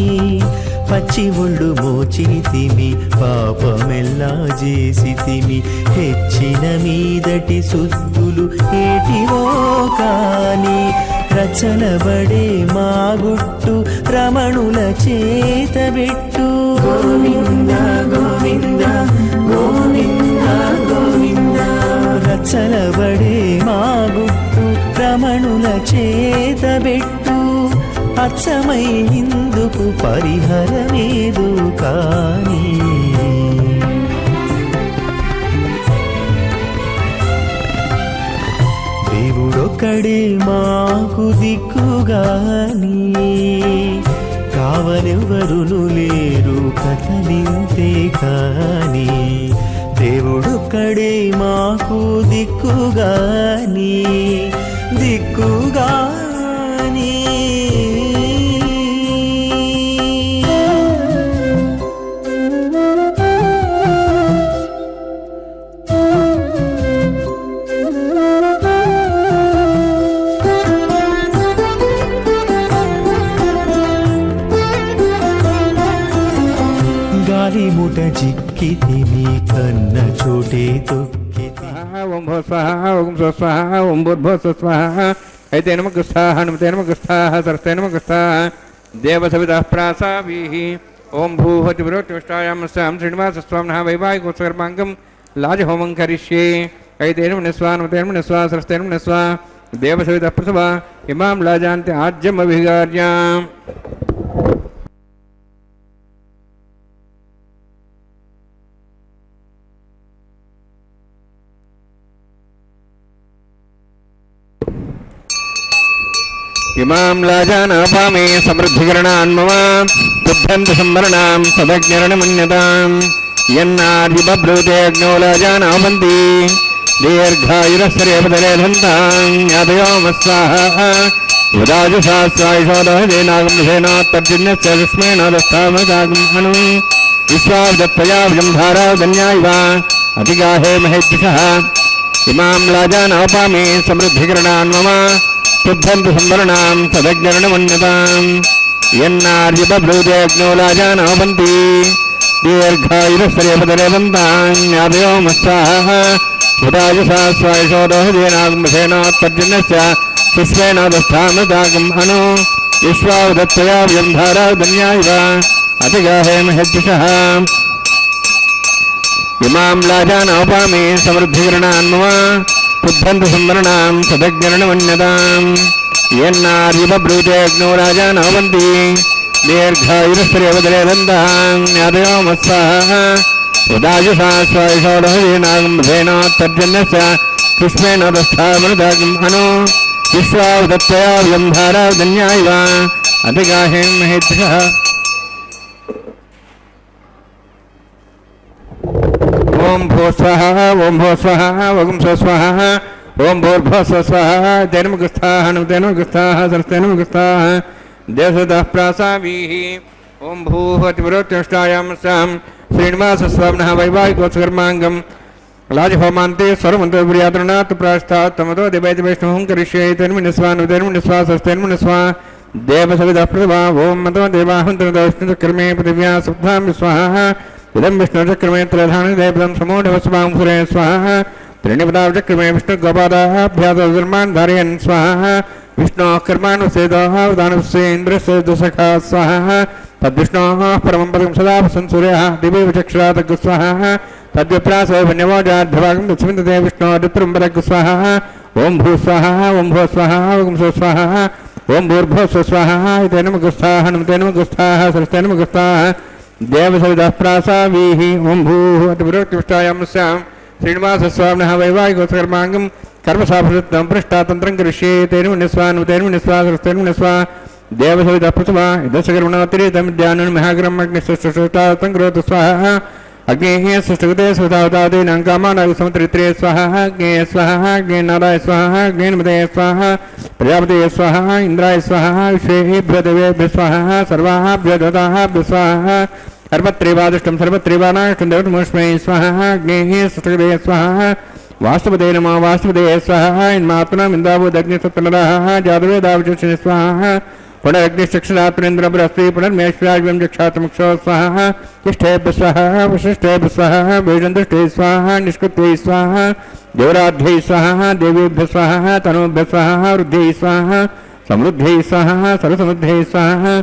పచ్చి ఒళ్ళు మోచితిమి, పాపమెల్లా చేసితిమి, తెచ్చిన మీదటి శుద్ధులు ఏటివో కాని. రచనబడే మా గుట్టు రమణుల చేతబెట్టు. గోవింద గోవింద గోవింద గోవింద. రచనబడే మా గుట్టు రమణుల చేతబెట్టు. అచ్చమై ఇందుకు పరిహరమేదు కాని. దేవుడొక్కడే మాకు దిక్కుగాని, కావనెవరును లేరు కతలింతే కాని. దేవుడొక్కడే మాకు దిక్కుగాని, దిక్కుగాని. గాలిముట చిక్కితిమి, కన్న చోటే తొక్కితి. ఓం భో స్వాహ ఓం స్వ స్వాహ ఓం భూర్భో స్వాహ. అయితే నమః స్వాహ హనుమతే నమః స్వాహ సరస్తే నమః స్వాహ. దేవసవితః ప్రాసావీః. ఓం భూహతి విరోత్తిష్టాయాం స్వాం శ్రీనివాస స్వామినః వైవాహికోత్సర్మాంగం లాజహోమం కరిష్యే. అయితే నమః స్వాహ హనుమతే నమః స్వాహ సరస్తే నమః స్వాహ. దేవసవితః ప్రసవ ఇమాం లాజాంతి ఆజ్యమభిగార్యాం. ఇమాం లాజానాపామే సమృద్ధికరణాన్మమ బుద్ధంత సంవరణాం సదజ్ఞరణమన్యతాం. యన్నార్యబ్రూతే అగ్నో లాజానావంతి దీర్ఘాయురస్సరేపదరేధంతాం యాదయోమస్వాహ. ఉదాజుసాస్వాయుషోదహేనాగమసేనాత్తర్జన్యస్య సుష్మేణోదస్థామదాగం అను విశ్వాదత్తయా విజంధారాధన్యాయివ అతిగాహే మహేద్యుషః. ఇమాం లాజానాపామే సమృద్ధికరణాన్మమ శుద్ధంతు సంవరణాం సదజ్ఞరణమన్యతాం. యన్నార్యబ్రూతే అగ్నో లాజానావంతి దీర్ఘాయురస్సరేపదరేధంతాం యాదయోమస్వాహ. ఉదాజుసాస్వాయుషోదహేనాగమసేనాత్తర్జన్యస్య సుష్మేణోదస్థామదాగం అను विश्वावदत्तया व्यंधारा धन्यायव अतिगाहे महेद्विषः इमां लाजानोपामे समृद्धिकरणान्मम पुद्धन्त संवरणां सदज्ञरणमन्यताम् येन्नार्यब्रूते अग्नो राजानोपन्ति दीर्घायुरस्त्रियवदरेदन्तां ज्ञातयोमस्वाः उदायुषा स्वायुषोडहरीनागम्भेनोत्तर्जन्यस्य कृष्णेन तस्थामृतागम् अनु विश्वावदत्तया व्यंधारा धन्यायव अतिगाहे महेद्विषः ओम भो स्वाहा ओम भो स्वाहा वगुम स्वाहा ओम भूर्भुवः स्वाहा तेनमुखस्थाः नमतेनमुखस्थाः सरस्तेनमुखस्थाः देवसुतः प्रासावीः ओम भूः श्रीनिवासस्वामिनः वैवाहिकोत्सकर्माङ्गं लाजहोमान्ते स्वरमन्त्रप्रियातृणात् प्राष्टात् तमतो दिवैतवैष्णवं करिष्ये तेन्मुनिस्वा सरस्तेन्मुनिस्वा देवसवितः प्रतिभा ओम मतो देवाहन्तर्दोष्णचक्रमे पृथिव्या सप्तां स्वाहा इदं विष्णुचक्रमे त्रयधानि देवतं समूढवस्वां सुरे स्वाहा त्रीणिपदाचक्रमे विष्णुगोपादाभ्यासर्मान् धारयन् स्वाहा विष्णोः कर्मानुसेदः उदानस्येन्द्रस्य दुसखा स्वाहा तद्विष्णोः परमं पदं सदा संसूर्यः दिवे विचक्षरातग् स्वाहा तद्विप्रासो वन्यवोजार्धभागं तस्मिन् विष्णोरुत्रं पदग् स्वाहा ओं भू स्वाहा ओं भो स्वाहा ओं सो स्वाहा ओं भूर्भुवः स्वाहा तेन मुखस्थाः नमतेन मुखस्थाः सरस्तेन मुखस्थाः देवसवितः प्रासावीः ओं भूः अतिपुरोक्तिष्ठायां स्यां श्रीनिवासस्वामिनः वैवाहिकोत्सकर्माङ्गं कर्मसाफलृत्तं पृष्ठातन्त्रं करिष्ये तेन मुनिस्वा सरस्तेन मुनिस्वा देवसवितः प्रथमा दशकर्मणोत्तरीतं विद्यानुन्महाग्रम् अग्निष्ठष्टातं करोतु स्वाहा अग्नेः सृष्टगते स्वतावतादीनां कामानागसमुत्तरित्रे स्वाहा अग्ने स्वाहा अग्ने नाराय स्वाहा अग्ने नमते स्वाहा प्रजापतये स्वाहा इन्द्राय स्वाहा विश्वेभ्यो देवेभ्यो स्वाहा सर्वाभ्यो देवताभ्यो स्वाहा सर्वत्रैवादुष्टं देवतमोष्मै स्वाहा अग्नेः सृष्टगते स्वाहा वास्तुपदे नमः वास्तुपदये स्वाहा इन्मात्मनाम् इन्दावोदग्निसत्तनरः जातवेदावचक्षणे स्वाहा पुनरग्निश्चक्षुरात्मनेन्द्र बृहस्पति पुनर्मेश्वराज्यं जक्षातमुक्षो स्वाहा इष्टेभ्यः स्वाहा वशिष्ठेभ्यः स्वाहा वेदन्दुष्टे स्वाहा निष्कृत्यै स्वाहा देवराध्यै स्वाहा देवीभ्यः स्वाहा तनूभ्यः स्वाहा वृद्ध्यै स्वाहा समृद्ध्यै स्वाहा सर्वसमृद्ध्यै स्वाहा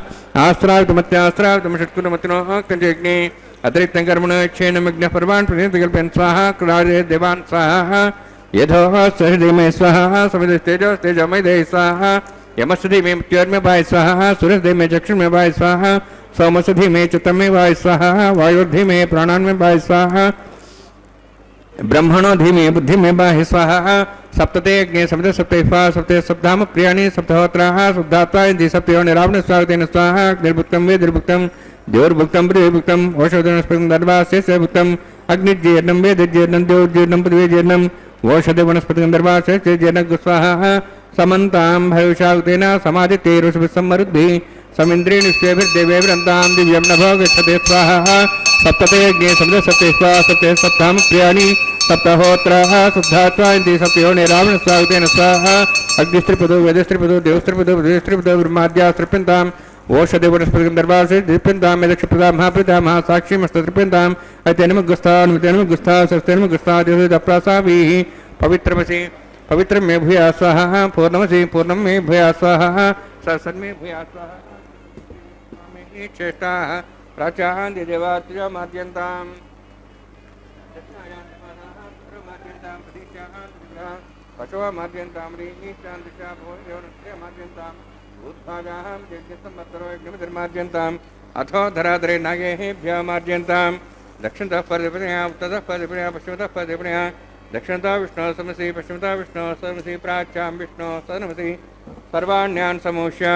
आस्त्रावितमत्यास्त्रावितमषट्कुलमतिनो कञ्चयज्ञे अतिरिक्तं कर्मण क्षेणमग्नः पर्वान् प्रतिकल्पयन् स्वाहा क्राजे देवान् स्वाहा यथोः सहृदयमय स्वाहा समितेजोस्तेजमय स्वाहा यमस्धि में मृत्योर्मे वाय स्वाहा सूर्यस्धि में चक्षुर्मे वाय स्वाहा सोमस्धि में चित्तमे वाय स्वाहा वायुर्धि में प्राणान्मे वाय स्वाहा ब्रह्मणोधि में बुद्धि में वाय स्वाहा सप्तते अग्ने सप्त सप्तेफा सप्ते सप्ताम प्रियाणि सप्तहोत्राः शुद्धात्वा इति सप्तयो निरावण स्वागतेन स्वाहा निर्भुक्तं वे निर्भुक्तं देवोर्भुक्तं पृथिवीभुक्तं ओषधवनस्पतिं दर्भास्य भुक्तं अग्निजीर्णं वे जीर्णं देवजीर्णं पृथ्वीजीर्णं ओषधे वनस्पतिं दर्भास्य जीर्णं स्वाहा समन्तां भविष्यावतेन समादितेरुषभिसमृद्धिः समिन्द्रेण विश्वेभिर्देवेभिरन्तां दिव्यं नभो गच्छते स्वाहा सप्तते अग्ने सप्त सप्तेष्वा सप्ते सप्तां प्रियाणि सप्तहोत्राः शुद्धात्वा इति सप्तयो निरावण स्वागतेन स्वाहा अग्निस्त्रिपदो वेदस्त्रिपदो देवस्त्रिपदो पृथ्वीस्त्रिपदो ब्रह्माद्यास्त्रिप्यन्ताम् ओषधे वनस्पतिं दर्भासे त्रिप्यन्तां यदक्षप्रदा महाप्रदा महासाक्षीमस्तत्रिप्यन्ताम् अत्यनुमुग्रस्था सरस्तेनुमुग्रस्था देवताप्रासावीः पवित्रमसि पवित्रं मे भूया स्वाहा पूर्णमसि पूर्णं मे भूया स्वाहा सन्मे भूया स्वाहा मे चेष्टाः प्राचान्ति देवात्र्यमाद्यन्ताम् पशवमाद्यन्तां रीशान्तिशा भोजनस्यमाद्यन्ताम् भूत्भागाः यज्ञसंवत्सरो यज्ञमितिर्माद्यन्ताम् अथो धराधरे नागेभ्यः माद्यन्ताम् दक्षिणतः परदिपणया उत्तरतः परदिपणया पश्चिमतः परदिपणया दक्षिणता विष्णु समसि पश्चिमता विष्णु समसि प्राच्यां विष्णु सनमसि सर्वाण्यान् समूष्य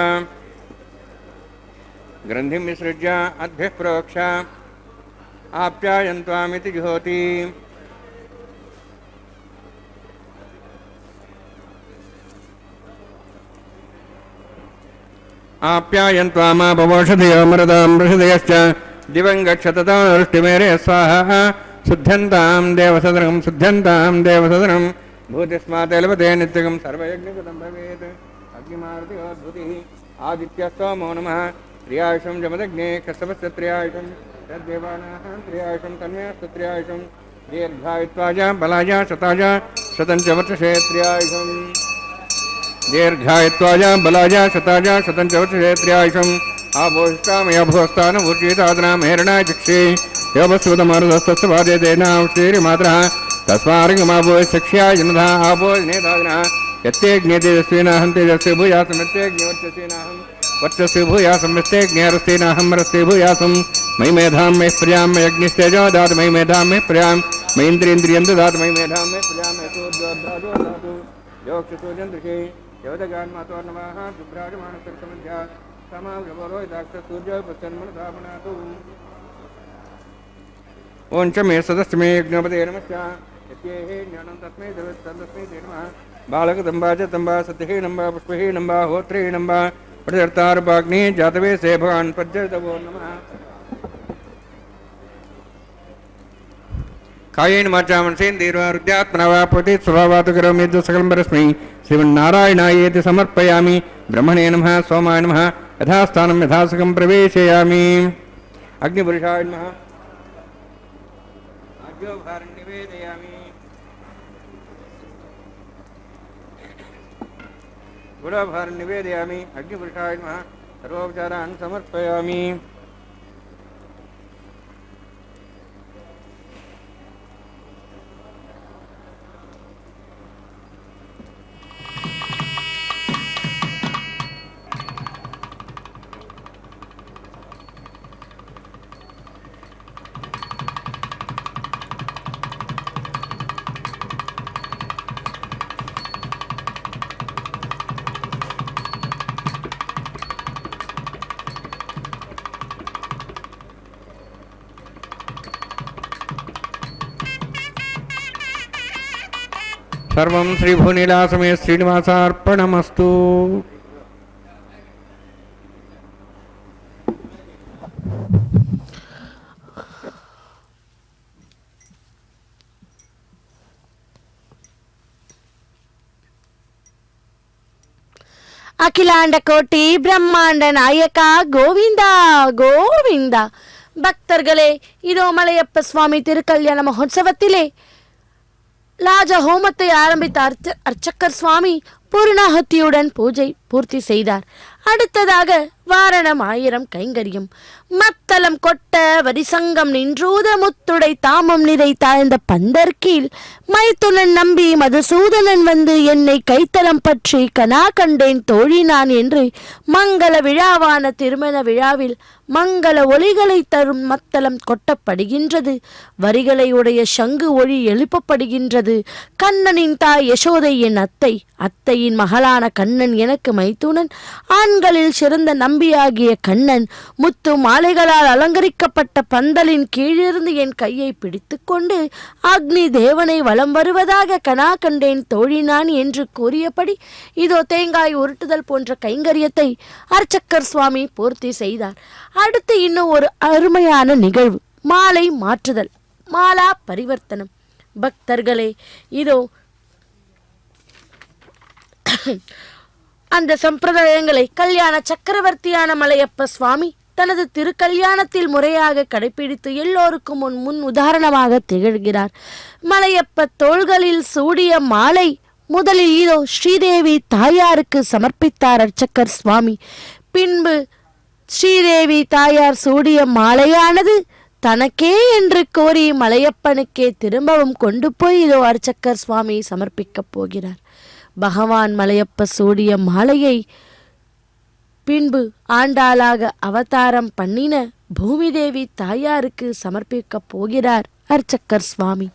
ग्रन्थिं विसृज्य अद्भ्यः प्रोक्ष आप्यायन्त्वामिति जुहोति आप्यायन्त्वामापवोषधयो मृदां वृषधयश्च दिवं गच्छततानुष्टिमेरे स्वाहा शुद्ध्यन्तां देवसदनं भूतिस्मातेलपते नित्यगं सर्वयज्ञकृतं भवेत् अग्निमारुतिः आदित्यस्तोमो नमः त्रियायुषं जमदग्ने कश्यपस्य त्रियायुषं तद्देवानाः त्रियायुषं तन्मयस्तु त्रियायुषं दीर्घायुत्वाय बलाय शताय शतं च वर्षे त्रियायुषम् दीर्घायत्वाय बलाय शताय शतं च वर्षेत्र्यायुषम् आभूष्टामयभूस्थानभूषितादनां हेरणाय चक्षे योपस्वतमरुदस्तस्य वाद्यतेनां श्रीमातरः तस्मार्गमाभूय चक्ष्याय जनधा आभूय नेतादिनः यत्तेज्ञेतेजस्विनाहं तेजस्वी भूयासं यत्तेज्ञवर्चस्विनाहं वर्चस्वी भूयासं यत्तेज्ञरस्तेनाहं रस्ते भूयासं मयि मेधां मे प्रियां मे अग्निस्तेजो दातु मयि मेधां मे प्रियां मयि इन्द्रियेन्द्रियं ददातु मयि मेधां मे प्रियां मे सूर्योर्धातो दातु योक्षसूर्यन्द्रिके योदगान्मातो नमः शुभ्राजमानसर्कमध्या ओं च मे सदस्य मे यज्ञपते नमश्च यत्ये ज्ञानं तस्मै तस्मै ते नमः बालकदम्बा च तम्बा सत्यहे नम्बा पुष्पहे नम्बा होत्रे नम्बा प्रजर्तार्पाग्नि जातवे से भगवान् प्रज्वलितवो नमः कायेन वाचा मनसेन्द्रियर्वा हृदयात्मना वा प्रकृतिः स्वभावात् करोमि यद् सकलं परस्मै श्रीमन्नारायणायेति समर्पयामि ब्रह्मणे नमः सोमाय नमः यथास्थानं यथासकं प्रवेशयामि अग्निपुरुषाय नमः अग्निभारं निवेदयामि गुडभारं निवेदयामि अग्निपुरुषाय नमः सर्वोपचारान् समर्पयामि सर्वं श्रीभूनीलासमे श्रीनिवासार्पणमस्तु அகிலாண்ட கோட்டி பிரம்மாண்ட நாயகா கோவிந்தா கோவிந்தா. பக்தர்களே, இதோ மலையப்ப சுவாமி திருக்கல்யாண மகோத்சவத்திலே லாஜ ஹோமத்தை ஆரம்பித்த அர்ச்சக்கர் சுவாமி பூர்ணாஹத்தியுடன் பூஜை பூர்த்தி செய்தார். அடுத்ததாக வாரணம் 1000 கைங்கரியம். மத்தளம் கொட்ட வரிசங்கம் நின்றூத முத்துடை தாமம் நிறை தாழ்ந்த பந்தர் கீழ் மைத்துனன் நம்பி மதுசூதனன் வந்து என்னை கைத்தலம் பற்றி கனா கண்டேன் தோழி நான் என்று மங்கள விழாவான திருமண விழாவில் மங்கள ஒளிகளை தரும் மத்தளம் கொட்டப்படுகின்றது. வரிகளை உடைய சங்கு ஒளி எழுப்பப்படுகின்றது. கண்ணனின் தாய் யசோதை என் அத்தை, அத்தையின் மகளான கண்ணன் எனக்கு மைத்துனன், ஆண்களில் சிறந்த நம்பியாகிய கண்ணன் முத்து மாலைகளால் அலங்கரிக்கப்பட்ட பந்தலின் கீழிருந்து என் கையை பிடித்து கொண்டு அக்னி தேவனை வலம் வருவதாக கனா கண்டேன் தோழி நான் என்று கூறியபடி இதோ தேங்காய் உருட்டுதல் போன்ற கைங்கரியத்தை அர்ச்சக்கர் சுவாமி பூர்த்தி செய்தார். அடுத்து இன்னும் ஒரு அருமையான நிகழ்வு, மாலை மாற்றுதல், மாலா பரிவர்த்தனம். பக்தர்களே, இதோ அந்த சம்பிரதாயங்களை கல்யாண சக்கரவர்த்தியான மலையப்ப சுவாமி தனது திருக்கல்யாணத்தில் முறையாக கடைபிடித்து எல்லோருக்கும் முன் உதாரணமாக திகழ்கிறார். மலையப்ப தோள்களில் சூடிய மாலை முதலில் இதோ ஸ்ரீதேவி தாயாருக்கு சமர்ப்பித்தார் அர்ச்சக்கர் சுவாமி. பின்பு ஸ்ரீதேவி தாயார் சூடிய மாலையானது தனக்கே என்று கோரி மலையப்பனுக்கே திரும்பவும் கொண்டு போய் இதோ அர்ச்சக்கர் சுவாமி சமர்ப்பிக்கப் போகிறார். பகவான் மலையப்ப சூடிய மாலையை பின்பு ஆண்டாளாக அவதாரம் பண்ணின பூமி தேவி தாயாருக்கு சமர்ப்பிக்கப் போகிறார் அர்ச்சக்கர் சுவாமி.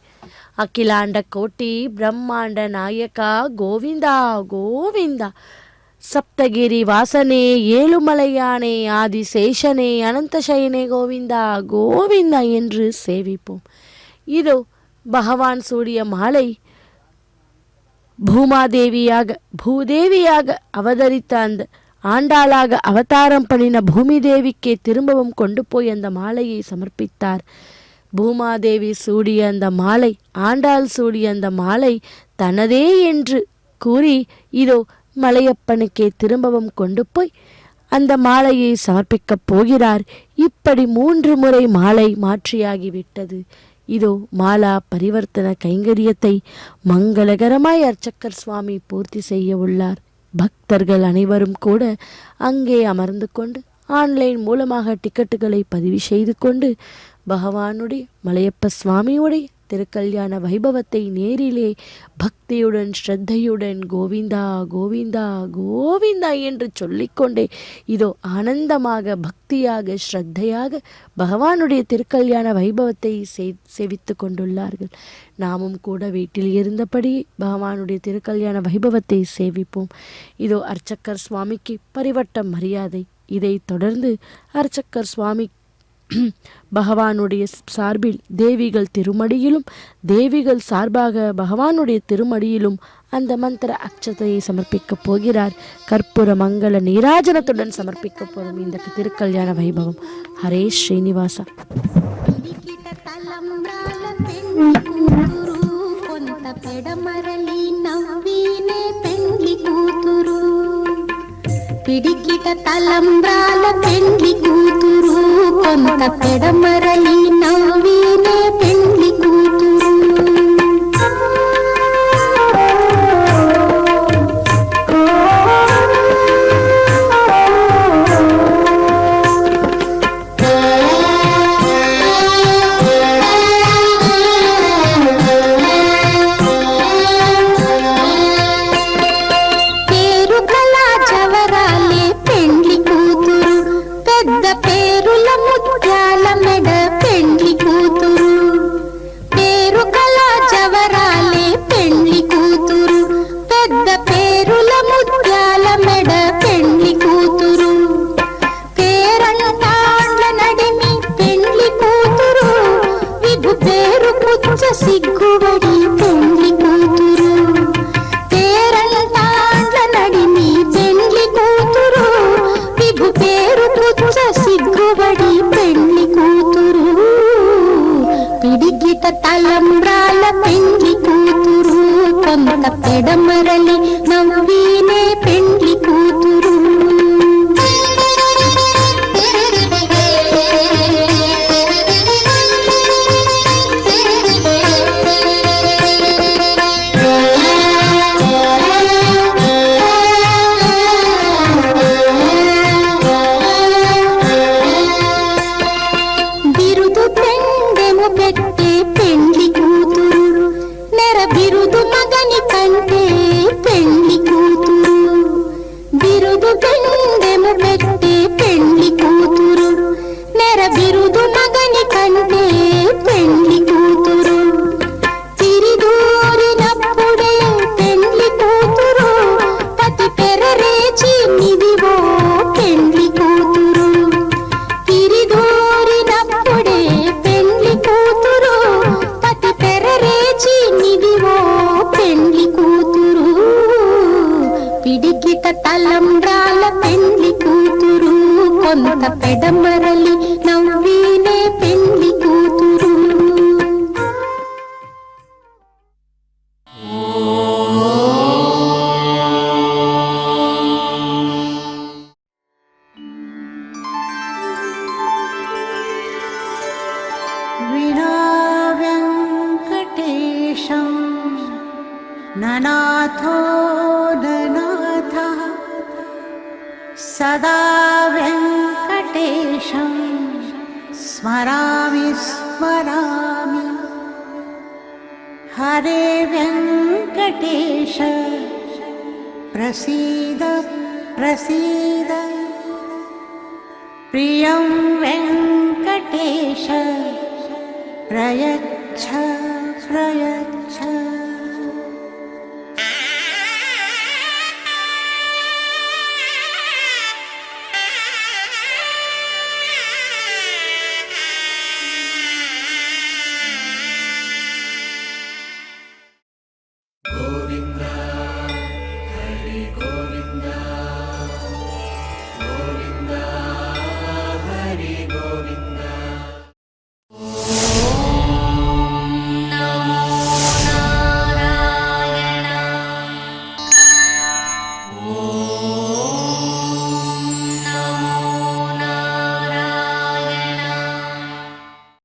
அகிலாண்ட கோட்டி பிரம்மாண்ட நாயகா கோவிந்தா கோவிந்தா. சப்தகிரி வாசனே ஏழுமலையானே ஆதிசேஷனே அனந்தசயனே கோவிந்தா கோவிந்தா என்று சேவிப்போம். இதோ பகவான் சூடிய மாலை பூதேவியாக அவதரித்த அந்த ஆண்டாளாக அவதாரம் பண்ணின பூமி தேவிக்கே திரும்பவும் கொண்டு போய் அந்த மாலையை சமர்ப்பித்தார். பூமாதேவி சூடிய அந்த மாலை, ஆண்டாள் சூடிய அந்த மாலை தனதே என்று கூறி இதோ மலையப்பனுக்கே திரும்பவும் கொண்டு போய் அந்த மாலையை சமர்ப்பிக்கப் போகிறார். இப்படி 3 முறை மாலை மாற்றியாகிவிட்டது. இதோ மாலா பரிவர்த்தன கைங்கரியத்தை மங்களகரமாய் அர்ச்சக்கர் சுவாமி பூர்த்தி செய்ய உள்ளார். பக்தர்கள் அனைவரும் கூட அங்கே அமர்ந்து கொண்டு ஆன்லைன் மூலமாக டிக்கெட்டுகளை பதிவு செய்து கொண்டு பகவானுடைய மலையப்ப சுவாமியுடைய திருக்கல்யாண வைபவத்தை நேரிலே பக்தியுடன் ஸ்ரத்தையுடன் கோவிந்தா கோவிந்தா கோவிந்தா என்று சொல்லிக்கொண்டே இதோ ஆனந்தமாக பக்தியாக ஸ்ரத்தையாக பகவானுடைய திருக்கல்யாண வைபவத்தை சேவித்து கொண்டுள்ளார்கள். நாமும் கூட வீட்டில் இருந்தபடி பகவானுடைய திருக்கல்யாண வைபவத்தை சேவிப்போம். இதோ அர்ச்சக்கர் சுவாமிக்கு பரிவட்ட மரியாதை. இதை தொடர்ந்து அர்ச்சக்கர் சுவாமி பகவானுடைய சார்பில் தேவிகள் திருமடியிலும் தேவிகள் சார்பாக பகவானுடைய திருமடியிலும் அந்த மந்திர அக்ஷதையை சமர்ப்பிக்கப் போகிறார். கற்பூர மங்கள நீராஜனத்துடன் சமர்ப்பிக்க போகும் இந்த திருக்கல்யாண வைபவம். ஹரே ஸ்ரீனிவாசா. పిడికిట తలంబ్రాల పెండ్లి కూతురు కొంత పెడమరలి నవ్వినే పెండ్లి కూతురు. సిగ్గుబడి పెండ్లి కూతురు పేరంటాండ్ల నడిమి పెండ్లి కూతురు విభు పేరు పుచ్చ సిగ్గుబడి పెండ్లి కూతురు పిడికిట తలంబ్రాల పెండ్లి కూతురు కొంత పెడమరలి నవ్వినే పెండ్లి కూతురు. తలంబ్రాల పెండ్లి కూతురు కొంత పెడమరలి నవ్వినే పెండ్లి కూతురు. వినా వెంకటేశం ననాథో సదా వెంకటేశం స్మరామి స్మరామి. హరే వెంకటేశ ప్రసీద ప్రసీద. ప్రియం వెంకటేశ ప్రయచ్ఛ ప్రయచ్ఛ.